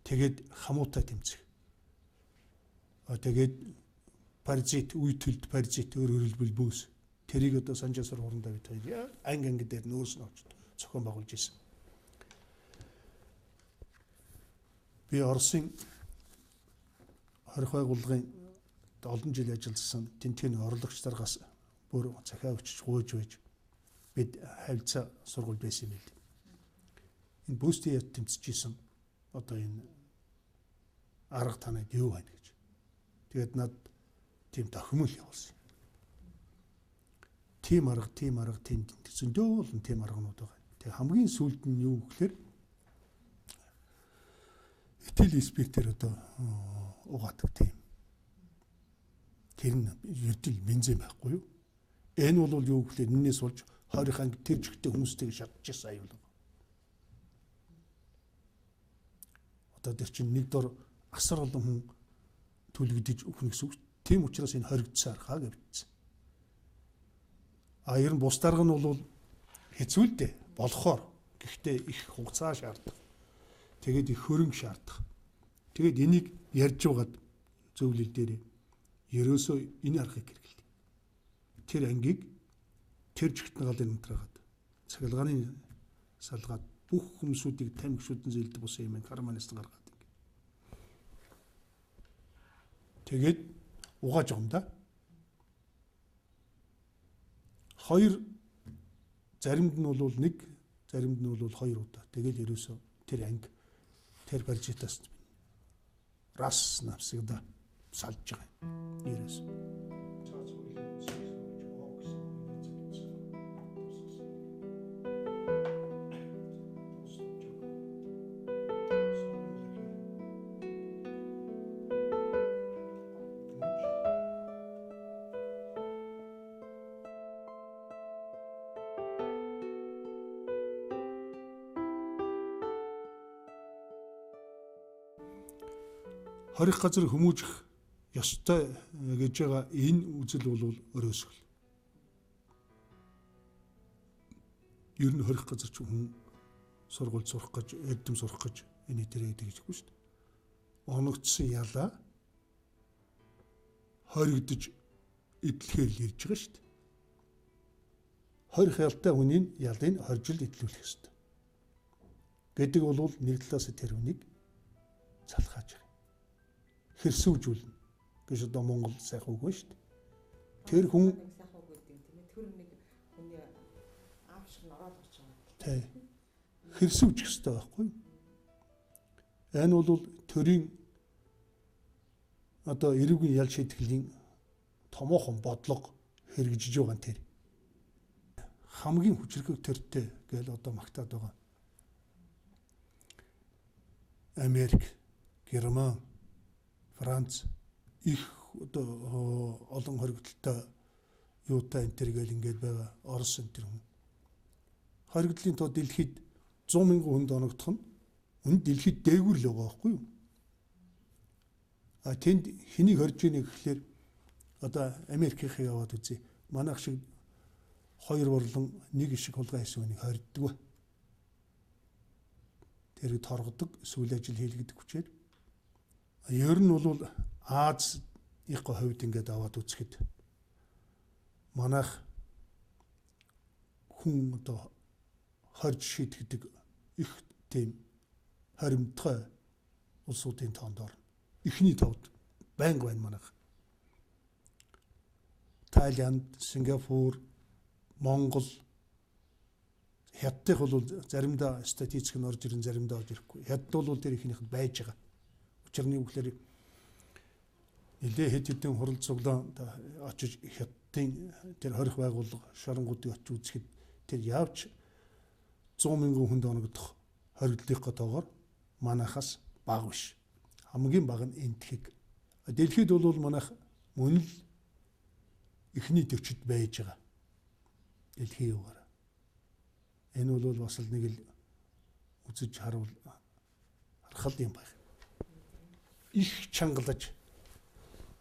Тэгээд хамуутай тэмцэх. Тэгээд паразит, үйтэлд паразит өөрөөр хэлбэл бөөс. Тэрийг одоо санжаасар хурандаа бид хоёр анги дээр нөөс нь очиж зохион байгуулж исэн. Би Оросын хорих байгууллагын олон жил ажилласан тэнцгийн орлогч даргаас бүр захиа өчж гуйж байж бид хавьцаа сургууль байсан юм л. Энэ бүүстийн тэмцэжсэн одоо энэ арга танайд юу байна гэж. Тэгээд над тийм тохимол явуулсан. Тийм арга тэнд зөндөө олон тийм арганууд байгаа. Тэгээ хамгийн сүүлд нь юу гэхээр итэл спектр одоо угаадаг тийм. Тэр нь ердөл бензин байхгүй юу? Энэ бол юу гэхээр энэс болж 20 анги тэр жигтэй хүмүүстэйг шатчихсан аюул. Одоо тэр чинь нэг дор асар олон хүн түлэгдэж өгнө гэсэн үг. Тийм учраас энэ хоригдсан архаа гэвчихсэн. А ер нь бус дарга нь бол хэцүү л дээ. Болохоор гэхдээ их хугацаа шаарддаг. Тэгээд их хөрөнгө шаарддаг. Тэгээд энийг ярьж байгаад зөвлөл дээр ерөөсөө энэ аргыг хэрэглэв. Тэр ангийг тэр жигтэн галын унтраагаад цахилгааны салгаад бүх хүмүүсүүдийг тамхишүүдэн зээлдэг бус юм карманист гаргаад ингэ. Тэгээд угааж байгаа юм да. Хоёр заримд нь бол нэг, заримд нь бол хоёр удаа. Тэгээд ерөөсөө тэр анги тэр баржитаас раз навсагда салж байгаа юм. Ерөөсөө. Хорих газар хүмүүжих ёстой гэж байгаа энэ үзэл бол өрөөсгөл. Ер нь хорих газар ч хүн сургууль сурах гэж, эрдэм сурах гэж энэ дээрээ тэгжгүй шүү дээ. Оногдсон ялаа хоригдож идэлхээр л ирж байгаа шүү дээ. Хорих ялтай хүний ялыг хоржил идлүүлэх ёстой. Гэдэг бол нэг талаас тэр хүнийг залхааж байгаа. Хэрсүүжүүлнэ гэж одоо Монгол сайхан үг байна шүү дээ. Тэр хүн сайхан үг гэдэг тийм ээ. Тэр нэг хүний аав шиг ороод орж байгаа. Тий. Хэрсүүжих хэрэгтэй байхгүй юу? Энэ бол төрийн одоо эрүүгийн ял шийтгэлийн томоохон бодлого хэрэгжиж байгаа нь тэр. Хамгийн хүчрхэг төртэй гэж одоо магтаад байгаа. Америк, Герман, Франц их одоо олон хоригдолтой юутай энэ төр гэл ингээд байгаа. Орос энэ төр хүн. Хоригдлын тоо дэлхийд 100 мянган хүнд оногдох нь үнд дэлхийд дээгүүр л байгаа байхгүй юу? А тэнд хэнийг хорж ийнэ гэхлээр одоо Америкийнх яваад үзье. Манайх шиг 2 борлон 1 ишиг хулгай хийсэн хүнийг хорддог. Тэр торгодог, сүүл ажил хийлгдэг хүчээр. Ер нь бол Аз-ийн хувьд ингээд аваад үзэхэд манайх хүн одоо хорж шийдэгдэг их тийм хоримтгой улсуудын тоонд орно. Эхний товд байнга байна манайх. Тайланд, Сингапур, Монгол хятадх бол заримдаа статистик нь орж ирэн заримдаа орж ирэхгүй. Хятад бол тэр ихнийх нь байж байгаа. Учир нь юу гэхээр нэлээ хэд хэдэн хурал цуглаан очиж хятадын тэр хорих байгууллага шоронгуудыг очиж үзэхэд тэр явж 100 мянган хүнд оногдох хоригдлын тоогоор манайхаас бага биш. Хамгийн бага нь энтхийг. Дэлхийд бол манайх мөн л эхний 40-д байж байгаа. Дэлхийн югаар. Энэ бол бас л нэг л үзэж харах юм байна. Их чангалаж,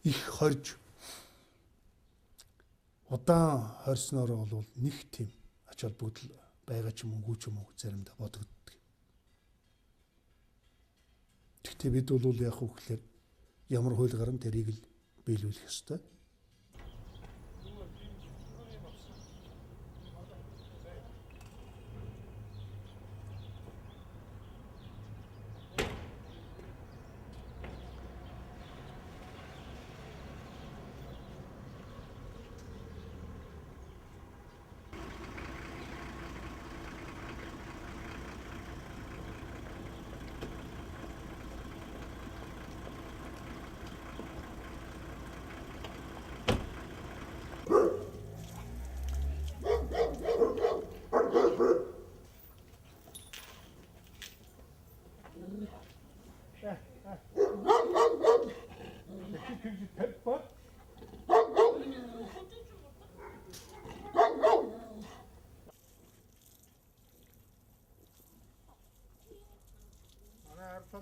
их хорж удаан хорсноор бол нэг тийм ач холбогдол байгаа ч юм уу заримдаа бодогддог. Гэхдээ бид бол яг хөөхлөөр ямар хууль гарan тэрийг л биелүүлэх ёстой.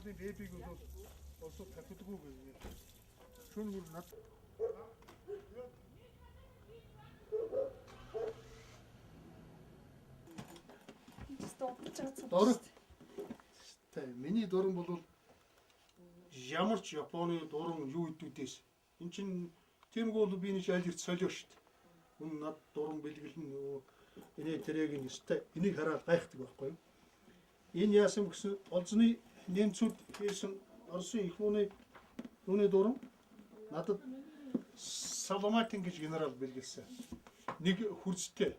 Монголын бэбиг бол олсууд татдаггүй гэж. Шүүн бүр над дөрөв. Тэ миний дөрөв бол ямар ч Японы дөрөв юу идүүдээс эн чин тиймгүй бол би нэг аль их солио шүү дээ. Хүн над дөрөв бэлгэлэн нөгөө энэ тэрэг нь өстэй энийг хараад гайхдаг байхгүй юу? Энэ яасан гэсэн олзны нэмцүүд хийсэн Оросын их нууны дөрөв надад Саламатин гэж генерал бэлгэлсэн. Нэг хүрзтэй.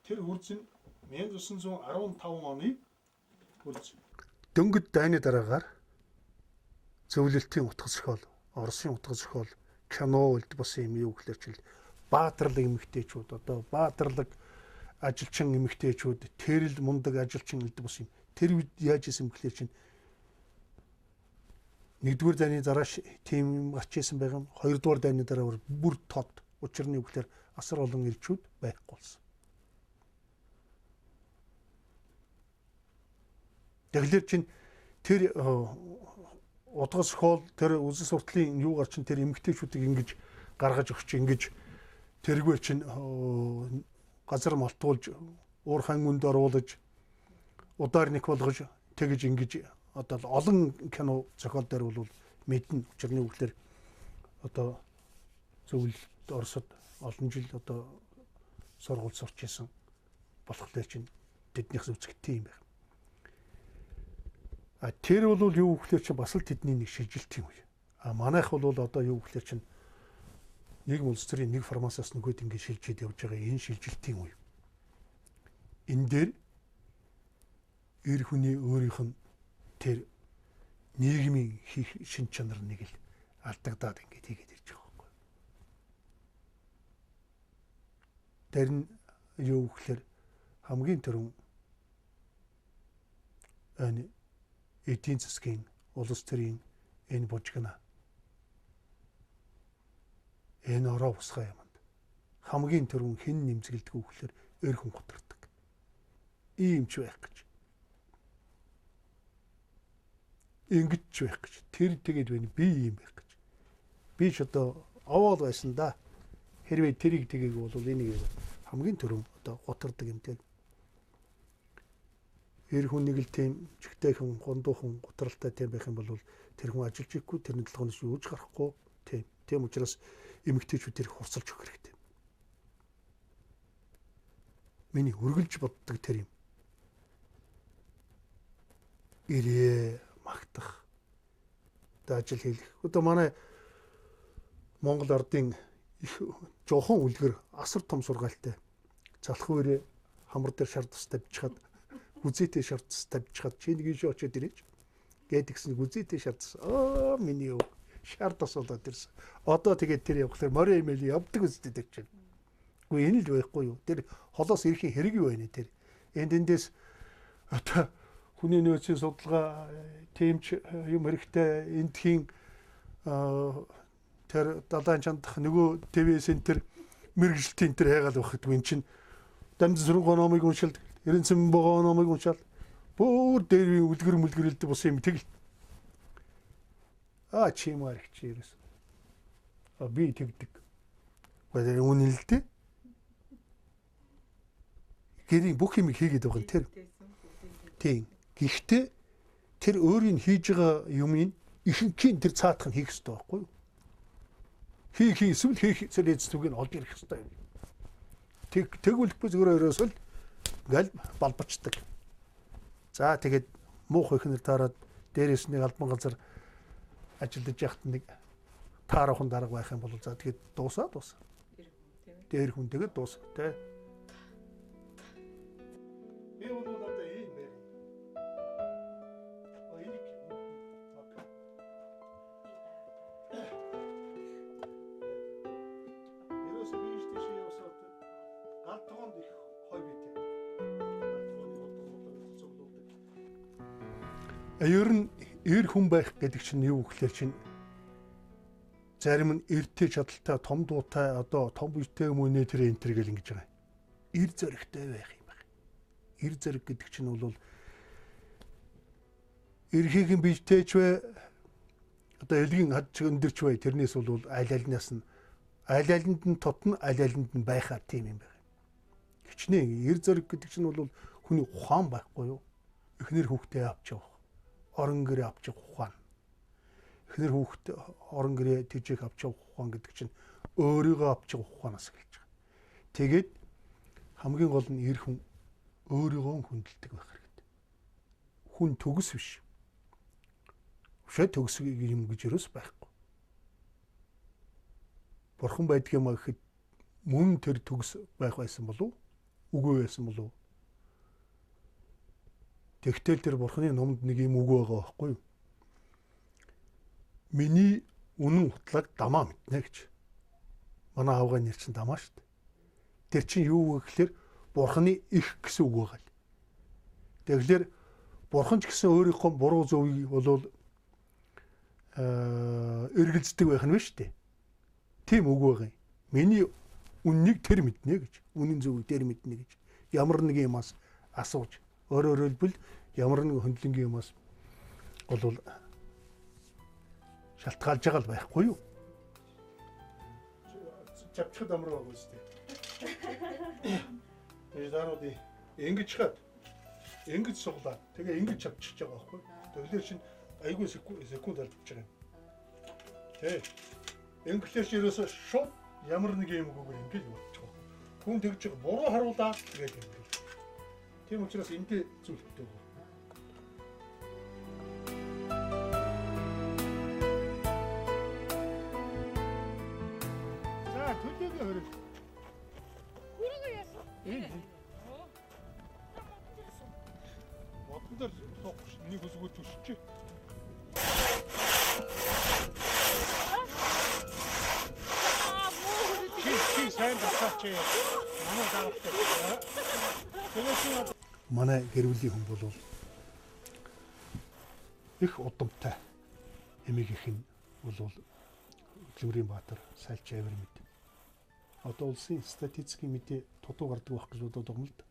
Тэр хүрз нь 1915 оны хүрз. Дөнгөж дайны дараагаар зөвлөлтийн утга зохиол, Оросын утга зохиол, кино үлд бас юм юу гэхэлэр чил баатарлаг эмэгтэйчүүд одоо баатарлаг ажилчин эмэгтэйчүүд тэрл мундаг ажилчин үлд бас юм. Тэр үед яаж исэн гэхэлэр чинь нэгдүгээр дайны дарааш тийм гарч исэн байгаа юм. Хоёрдугаар дайны дараа бүр тод учир нь гэхэлэр асар олон ирчүүд байхгүй болсон. Тэгэхээр чинь тэр утга зохиол тэр үзэл суртлын юу гарч чинь тэр эмэгтэйчүүдийг ингэж гаргаж өгч ингэж тэргүй чинь газар малтуулж уурхайн үнд оруулж ударник болгож тэгж ингэж одоо олон кино зохиол дээр бол мэднэ учирны үгээр одоо зөвлөлт Оросд олон жил одоо сургууль сурч исэн болохоор чинь тэднийх үзэгт тийм байна. А тэр бол юу гэхэлэр чинь бас л тэдний нэг шилжилт юм. А манайх бол одоо юу гэхэлэр чинь нэг улс төрийн нэг формасаас нөгөөд ингэ шилжиж явж байгаа энэ шилжилтийн үе. Энэ дээр эр хүний өөрийнх нь тэр нийгмийн шин чанар нэг л алдагдаад ингэ хийгээд ирж байгаа байхгүй. Тэр нь юу гэхэлэр хамгийн түрүүн энэ эдийн засгийн улс төрийн энэ бужигна энэ ороо усгай юмд хамгийн түрүүн хэн нэмзгэлдэг вэ гэхээр эр хүн готардаг. Ийм ч байх гэж. Ингэж ч байх гэж. Тэр тэгээд байна би ийм байх гэж. Би ч одоо овоол байсан да. Хэрвээ тэрийг тгийг бол энийг хамгийн түрүүн одоо готардаг юм тийм. Эр хүн нэг л тийм чигтэйхэн гондуухан готралтай тийм байх юм бол тэр хүн ажиллаж ихгүй тэрний толгоноос юуж гарахгүй тийм учраас эмэгтэйчүүд тэрийг хурцлж өгөх хэрэгтэй. Миний үргэлж боддог тэр юм. Ирээ магтах. Одоо ажил хийх. Одоо манай Монгол ардын их жоохон үлгэр асар том сургаалтай. Залах үерээ хамар дээр шар тус тавьчихад гүзээтэй шардс тавьчихад чи нэг ийш очоод ирээч. Гээд гисэн гүзээтэй шардс. Миний өв шардс болоод ирсэн. Одоо тэгээд тэр явахлаар морин имэйл явдаг үстэй гэж байна. Үгүй энэ л байхгүй юу? Тэр холоос ирэхийн хэрэг юу вэ тэр? Эндээс одоо хүний нөөцийн судалгаа тэмч юм хэрэгтэй эндхийн тэр далайн чандах нөгөө ТВ центр мэрэгжилтийн тэр хайгаал багтгүй эн чинь дамж сүрэн номыг уншилд Эренцэн богоо номыг уншаал бүр дээр үлгэр мүлгэрэлдэг бус юм тэгэл. Чимаар их чи ерөөс. Би тэгдэг. Гэхдээ үнэлдэ. Гэрийн бүх юм хийгээд байгаа тэр. Тийм. Гэхдээ тэр өөрийн хийж байгаа юмыг ихэнхийн тэр цаатах нь хийх хэрэгтэй байхгүй юу? Хийх эсвэл хийх зэрэгцүүг нь олж ирэх хэрэгтэй юм. Тэгвэл зүгээр өрөөс л гал балбачдаг. За тэгээд муухай ихнэр таарад дээрээс нэг албан газар ажиллаж яхад нэг таарахын дарга байх юм бол за тэгээд дуусаа. Дээр хүн тэгээд дуусаа тий. Би бол одоо ийм байна. Ерөөсөө би ийш тийш явсаад галтгоонд их хой битэй. Ер нь эр хүн байх гэдэг чинь юу гэхэлэр чинь зарим нь эрттэй чадaltaй том дуутай одоо том биетэй юм уу нэ тэр энэ гэл ингэж байгаа. Эр зөрөгтэй байх юм байна. Эр зөрөг гэдэг чинь бол эрхийн бийтэйч бай одоо элгийн хад чиг өндөрч бай тэрнээс бол аль алинд нь тутна аль алинд нь байхаар тийм юм байна. Хичнээн ер зэрэг гэдэг чинь бол хүний ухаан байхгүй юу? Эхнэр хүүхдээ авч явах, орон гэрээ авч явах ухаан. Эхнэр хүүхдээ орон гэрээ тэжээх авч явах ухаан гэдэг чинь өөрийгөө авч явах ухаанаас эхэлж байгаа. Тэгээд хамгийн гол нь эр хүн өөрийгөө хүндэлдэг байх хэрэгтэй. Хүн төгс биш. Өшөө төгс юм гэж юус байхгүй. Бурхан байдаг юм а гэхэд мөн тэр төгс байх байсан болов? Үгүй байсан болов? Тэгтэл тэр бурханы номд нэг юм үг байгаа байхгүй юу? Миний үнэн хутлаг дамаа мэднэ гэж. Манай аавгаа нэр чинь дамаа шүү дээ. Тэр чинь юу вэ гэхээр бурханы их гэсэн үг байгаа л. Тэгэхээр бурхан ч гэсэн өөрийнхөө буруу зөвийг болвол эргэлздэг байх нь ба шүү дээ. Тийм үг байгаа юм. Миний үннийг тэр мэднэ гэж. Үнэн зөвийг тэр мэднэ гэж. Ямар нэг юмас асууж өөрөөр хэлбэл ямар нэг хөндлөнгийн юмас болвол шалтгаалж байгаа л байхгүй юу? Чавчхад амар байгаа шүү дээ. Эждаануудын ингэж хаад ингэж суглаа. Тэгээ ингэж чавчиж байгаа байхгүй. Тэгэхээр чинь айгүй секунд алдчихж байгаа юм. Тэ. Инглиш ерөөсө шууд ямар нэг юм үгээр ингэж болчихгоо. Хүн тэгж буруу харуулаа тэгээд юм. Тийм учраас эндээ зүйлтэй. За төлөвөө хөрөл. Хүрээ яасан. Модон дээр суухгүй ш. Нэг өсгөө төшчих. Чи сайн басаач. Манай даавахтай. Манай гэр бүлийн хүн бол их удамтай. Эмиг их нь бол Хөдөлмөрийн Баатар Сайлч авир мэд. Одоо улсын статистикийн мэдээ тутуу гардаг байх гэж бодоод байгаа юм л да.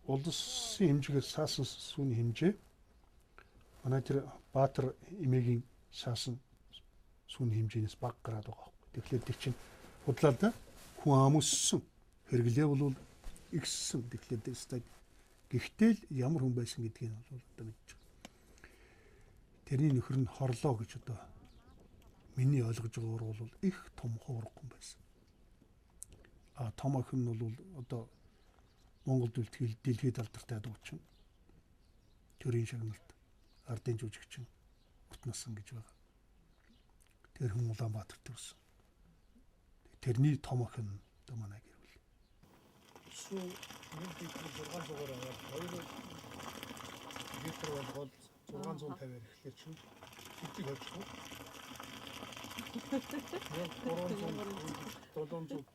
Улсын хэмжээгээр шаасан сүүний хэмжээ манай тэр Баатар эмигийн шаасан сүүний хэмжээнээс бага гараад байгаа. Тэгэхээр тэр чинь худлаа да хүн амуссан хэрэглээ бол ихссэн тэгэхээр тэр стад гэхдээ л ямар хүн байсан гэдгийг бол одоо мэдж байгаа. Тэрний нөхөр нь хорлоо гэж одоо миний ойлгож байгаагаар бол их том хуурга хүн байсан. Том охин нь бол одоо Монгол дэлхийд алдартай дуучин. Төрийн шагналт ардын жүжигчин урт насан гэж байгаа. Тэр хүн Улаанбаатарт төрсөн. Тэрний том охин одоо манай гэр бүл. Сүү 1600-аар аваад 2 литр болгоод 650-аар эхлэх чинь хэдийг авчих вэ? 300 700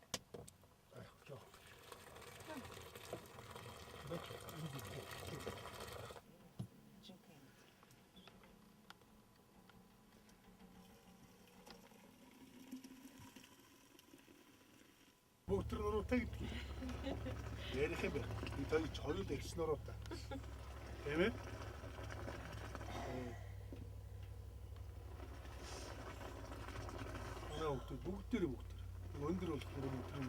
Өтөр нуруутай гэдэг. Ярих юм байна. Би таны хоёул ихс нуруутай. Тийм ээ? Бүгд өндөр болох юм.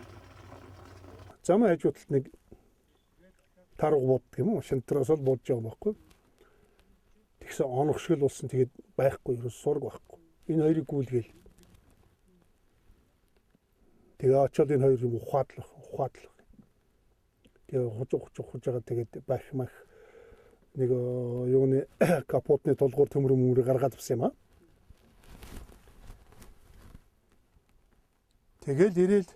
Замын хажуудалд нэг тарга бууддаг юм уу? Шинтраас бол буудж байгаа байхгүй. Тэгсэн онох шиг л болсон тэгээд байхгүй ерөөс сураг байхгүй. Энэ хоёрыг гүйлгээл. Тэгээ очоод энэ хоёр юм ухаадлах. Тэгээ хужиж байгаа тэгээд бах мах нэг юуны капотны толгуур төмөр гаргаад авсан юм аа. Тэгэл ирээл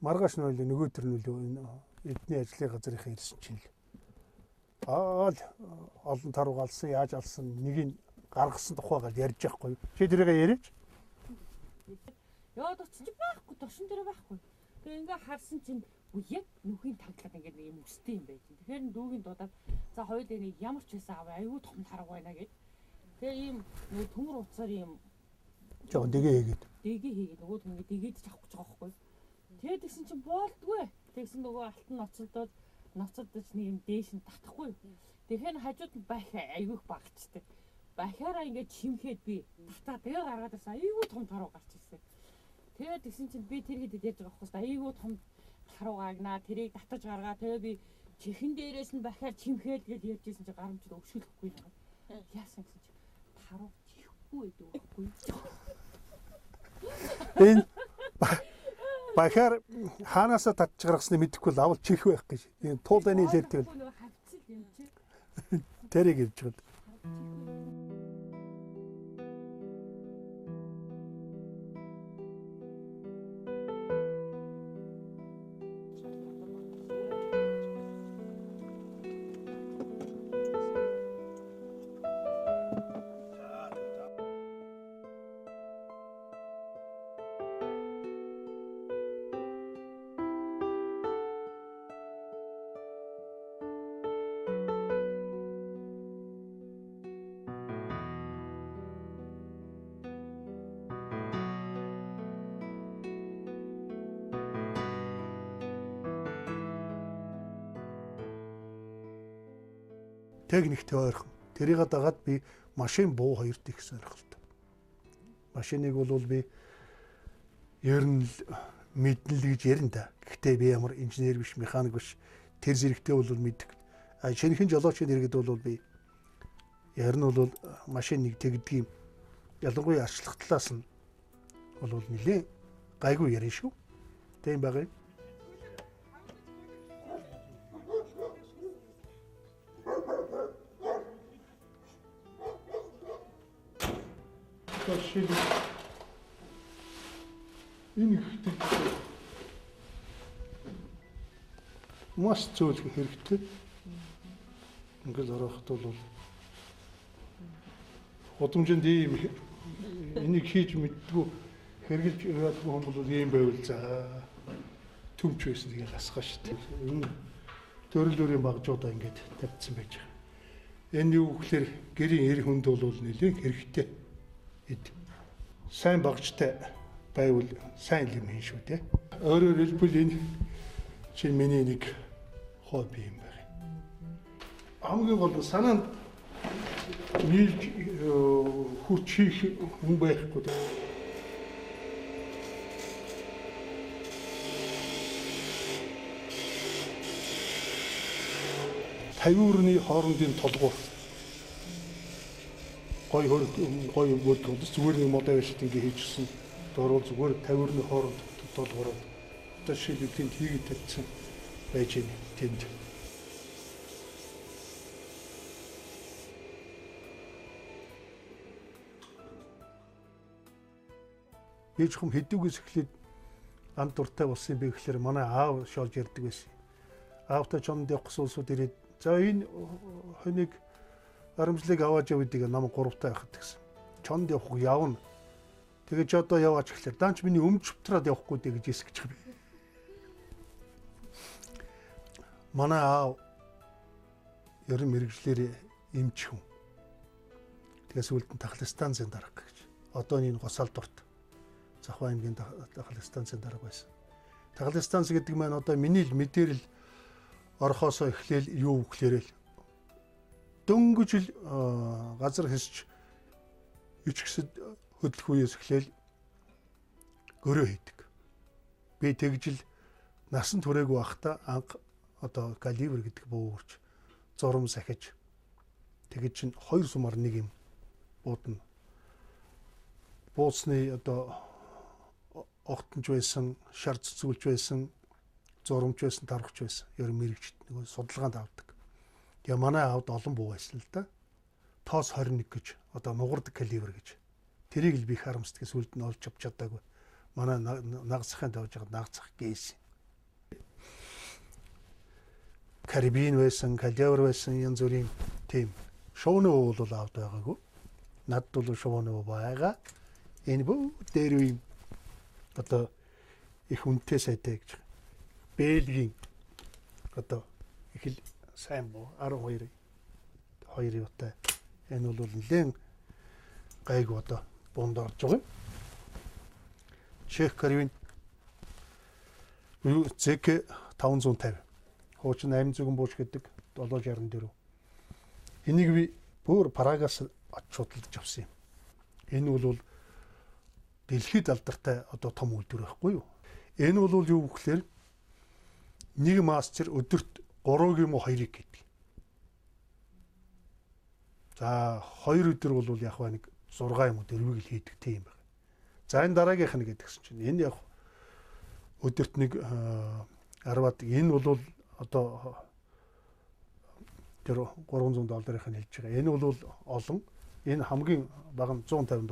маргааш нь нөгөө төр нь эдний ажлын газрынхаа ирсэн чинь л олон таруу алсан яаж алсан нэгийг гаргасан тухайгаар ярьж байхгүй. Чи тэрийг яриач. Яа доц чи байхгүй тошин дээр байхгүй. Тэгээ ингээ харсан чинь яг нүхийн таглаад ингээ нэг юм өстэй юм байж. Тэгэхээр дүүгийн дуудаад за хоёул энийг ямар ч байсан аваа аюу том тарга байна гэд. Тэгээ ийм нөгөө төмөр уцаар ийм жоо дэгээ хийгээд нөгөө ингээ дэгээд ч авах гэж байгаа байхгүй. Тэгээд тэгсэн чинь боолдгүй. Тэгсэн нөгөө алтан ноцолдоод ноцодч нэг юм дээш нь татахгүй. Тэгэхээр хажууд нь бах айгүйх багчтай. Бахаараа ингээд чимхэд би татаа дээр гаргаад байсан. Айгүй том таруу гарч ирсэн. Тэгээд тэгсэн чинь би тэр хэдэд яаж байгаа байхгүй айгүй том таруу гагнаа тэрийг татаж гаргаа. Тэгээ би чихэн дээрээс нь бахаар чимхэд гэж ярьж байсан чинь гарамжид өвшүүлэхгүй юм. Яасан гэсэн чинь таруу чихгүй гэдэг байхгүй. Энэ бахаар хаанасаа татж гаргасныг мэдэхгүй л авал чих байх гэж. Энэ туулайны хэлээр тэгэл. Хавцал юм чи. Тэрийг хэлж байгаа. Техниктэй ойрхон. Тэрийг дагаад би машин буу хоёрт их сонирхолтой. Машиныг бол би ер нь мэднэ л гэж ярина да. Гэхдээ би ямар инженер биш, механик биш. Тэр зэрэгтэй бол мэддэг. Шинэхэн жолоочийн иргэд бол би ер нь бол машиныг тэгдэг юм. Ялангуяа арчлах талаас нь бол нэлээ гайгүй ярина шүү. Тийм байгаа юм. Шил энэ ихтэй маш зөөлөх хэрэгтэй. Ингээд ороход бол удамжинд ийм энийг хийж мэддгүү хэрглэж яваадгүй хүн бол ийм байвал за төмч байсан тэгээ гасгаа шүү дээ. Энэ төрөлөөрийн багжуудаа ингээд тавьсан байж байгаа. Энэ юу гэхээр гэрийн эр хүнд бол нэлээд хэрэгтэй. Сайн багжтай байвал сайн юм хийн шүү дээ. Өөрөөр хэлбэл энэ чинь миний нэг хобби юм байна. Хамгийн гол нь санаанд нийлж хүч хийх хүн байхгүй. Тавиурны хоорондын толгуур гой өгөөд зүгээр нэг модаа биш ингэ хийчихсэн. Дөрөв зүгээр тавиурны хооронд толгуураад одоо шилэг тэнд хийгээд тавьсан байж байна. Тэнд Ээж хум хэдүүгээс эхлээд анд дуртай болсон юм бэ гэхээр манай аав шоолж ярьдаг байсан. Аавтай чонд явах суулсууд ирээд за энэ хоног арамжлыг аваад явдаг нам 3 таа байхад гэсэн. Чонд явах явна. Тэгэж одоо яваач гэхлээр даанч миний өмч швтраад явахгүй дээ гэж эсгэж байгаа. Манай аав ерөн мэрэгжлэр эмч хүн. Тэгээс үлдэн тахлын станцын дарга гэж. Одоо энэ госаал дурт Захваа аймгийн тахлын станцын дарга байсан. Тахлын станц гэдэг маань одоо миний л мэдэрэл орхосоо эхлээл юу гэхлээрэл дөнгөж л газар хэсч ичгсэд хөдлөх үеэс эхлээл гөрөө хийдэг. Би тэгжил насан туршаагүй байхдаа анх одоо калибр гэдэг буу урж зурм сахиж тэгэж чинь 2 сумаар нэг юм буудна. Бууцны одоо огтонж байсан, шар цэцгүүлж байсан, зурмж байсан, тархч байсан. Ер нь мэрэгчд нэг судалгаанд авдаг. Тэгээ манай аавд олон буу байсан л да. Тоос 21 гэж одоо нугардаг калибр гэж. Тэрийг л би харамсдагс үлд нь олж авч чадаагүй. Манай нагцахын тавьж байгаа нагцах гейс. Карибин байсан, калибр байсан янз бүрийн тийм шоуны бол авд байгаагүй. Над бол шоуны байгаа. Энэ бүү дээр үе одоо их үнэтэй сайтай гэж. Бэлгийн одоо их л сайн боо 12 юутай. Энэ бол нэлээд гайгүй одоо бонд орж байгаа юм. Чех карибин ZK 550 хуучин 800 бууч гэдэг 764. Энийг би бүр Прагаас очиж судалж авсан юм. Энэ бол дэлхийд алдартай одоо том үйлдвэр байхгүй юу? Энэ бол юу гэхээр нэг мастер өдөрт 3 юм уу 2-ыг гэдэг. За 2 өдөр бол яг нэг 6 юм уу 4-ийг л хийдэг тийм байна. За энэ дараагийнх нь гэдгсэн чинь энэ яг өдөрт нэг 10-аад энэ бол одоо тэр $300 нь хэлж байгаа. Энэ бол олон. Энэ хамгийн бага нь $150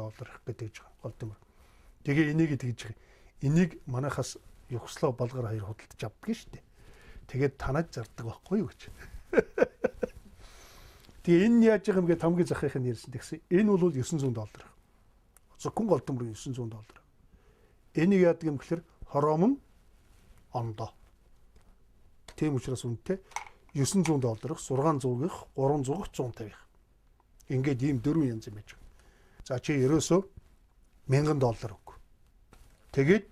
гэдэг байгаа голдмор. Тэгээ энийг тэгж байгаа. Энийг манайхаас Югослав Болгар хоёр худалдаж авдаг шүү дээ. Тэгээд танаж зардаг байхгүй юу гэж. Тэгээ энэ яаж байгаа юм гээд хамгийн захих нь ярьсан тэгсэн. Энэ бол $900. Зөвхөн голдмор $900. Энийг яадаг юм гэхээр хором нь ондоо. Тийм учраас үнэтэй $900, 600-ийнх, 300-ийнх, 150-ийнх. Ингээд ийм 4 янз юм байж байгаа. За чи ерөөсөө $1000 өг. Тэгээд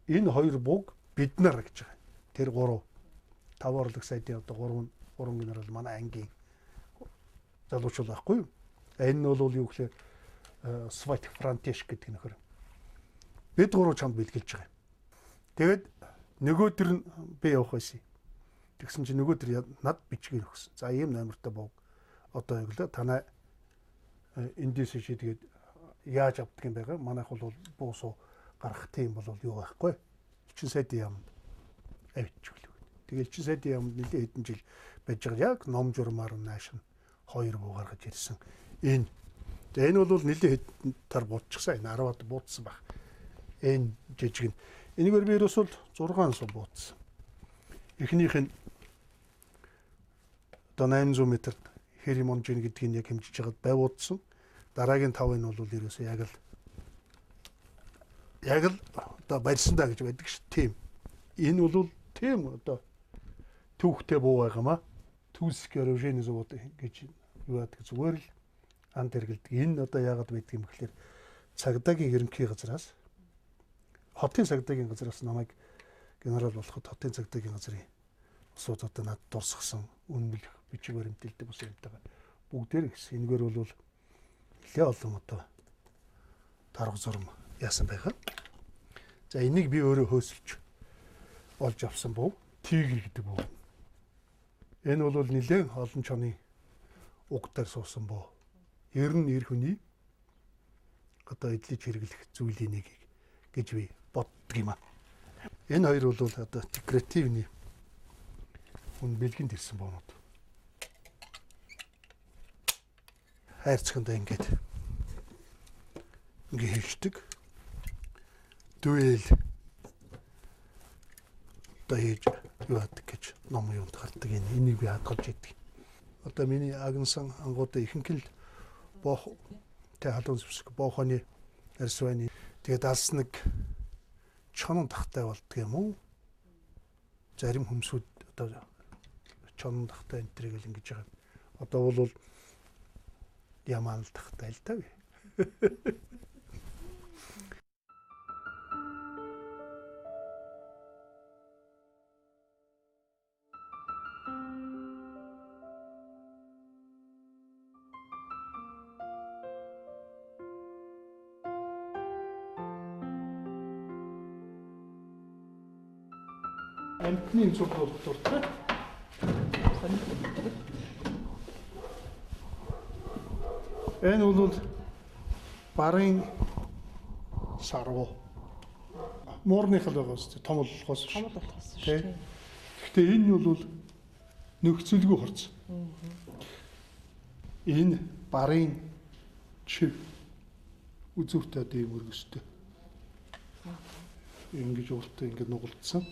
энэ 2 буг бид нар гэж байгаа. Тэр 5 орлог сайдын одоо 3 генерал манай ангийн залуучууд байхгүй юу? Энэ нь бол юу гэхээр Свайт Франтеш гэдэг нөхөр. Бид 3 чамд бэлгэлж байгаа юм. Тэгээд нөгөөдөр нь би явах байсан. Тэгсэн чинь нөгөөдөр над бичгээр өгсөн. За ийм номертой бог одоо яглаа танай эндээс чи тэгээд яаж авдаг юм байгаа. Манайх бол буусуу гарах тийм бол юу байхгүй. Элчин сайдын яамд авчихвал. Тэгээд элчин сайдын яамд нэлээд хэдэн жил байж байгаа. Яг ном журмаар нааш нь 2 буу гаргаж ирсэн. Энэ бол нэлээд хэдэн тар буутчихсан. Энэ 10-аад буутсан баг. Энэ жижиг нь. Энэгээр би ерөөсөө 600 буутсан. Эхнийх нь одоо 800 м Херимонжин гэдгийг яг хэмжиж хагаад байвуудсан. Дараагийн 5 нь бол ерөөсөө яг л одоо барьсандаа гэж байдаг ш. Тийм. Энэ бол тийм одоо түүхтэй буу байгаамаа. Түүск оружейны завод гэж юу яадаг зүгээр л анд хэрэгэлдэг. Энэ одоо яагаад байдаг юм гэхээр цагдаагийн ерөнхий газраас хотын цагдаагийн газраас намайг генерал болоход хотын цагдаагийн газрын усууд одоо над дурсгсан үнэмлэх бичиг баримтэлдэг ус юмтайгаа бүгдээр гэсэн. Энэгээр бол нэлээ олон одоо дарга зурм яасан байгаа. За энийг би өөрөө хөөсөлж олж авсан буу тигр гэдэг буу. Энэ бол нэлээд олон чоны угтаар суусан буу. Ер нь эр хүний одоо эдлэж хэрэглэх зүйлийн нэг гэж би боддог юм аа. Энэ хоёр бол одоо декоративны хүн бэлгэнд ирсэн боонууд. Хайрцагтаа ингээд хийждэг. Дуэл одоо хийж юу яадаг гэж ном юунд гардаг. Энийг би хадгалж идэг. Одоо миний агнсан ангуудаа ихэнх л боох тэ халуун зүсг боохоны арьсвайны тэгээд алс нэг чонон тахтай болдг юм уу? Зарим хүмсүүд одоо чонон тахтай энтрийг л ингэж байгаа. Одоо бол ямаал тахтай л тав. Амтны зүг болох дуртай. Энэ бол барын сарвуу. Муурных л байгаа шүү дээ. Том болохоос. Том болохоос шүү дээ. Гэхдээ энэ бол нөхцөлгүй хорц. Энэ барын чив үзүүртэй дэм өргөстэй. Ингэж уртаа ингэ нугалдсан.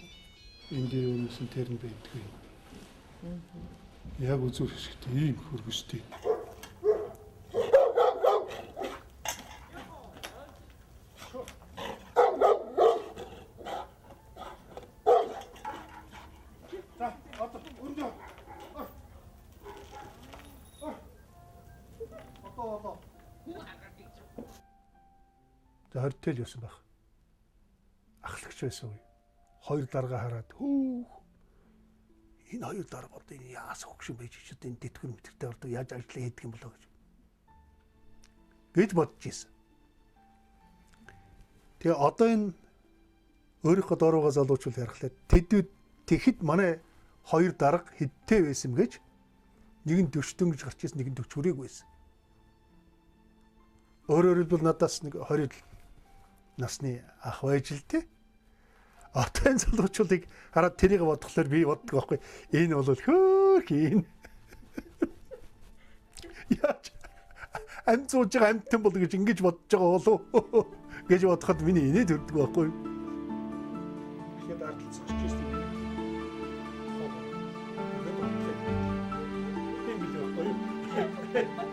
Энд дээр өнөөсөн тэр нь байдаг юм. Яг үзүүр хэсэгт ийм хөргөстэй. За, одоо өндөө. Одоо. За, хортой л явсан байх. Ахлагч байсан үе. Хоёр дарга хараад Энэ хоёр дарга одоо энэ яас хогшин байж ч одоо энэ тэтгэр мэтэртэй ордог яаж ажиллаа хийдэг юм болоо гэж бодож ийсэн. Тэгээ одоо энэ өөрийнхөө дооруугаа залуучуул ярихлаа тэдүүд тэгэхэд манай хоёр дарга хэдтэй байсан гэж нэг нь 40 гэж гарч ирсэн, нэг нь 40 хүрээгүй байсан. Өөрөөр хэлбэл надаас нэг 20 насны ах байж л дээ. Одоо энэ залуучуудыг хараад тэрийг бодглохлоор би боддог байхгүй. Энэ бол хөөх энэ. Яаж амт сууж байгаа амттан бол гэж ингэж бодож байгаа болов гэж бодоход миний инээд төрдөг байхгүй. Ихэд ардалцах гэж байсан. Энэ билээ байхгүй.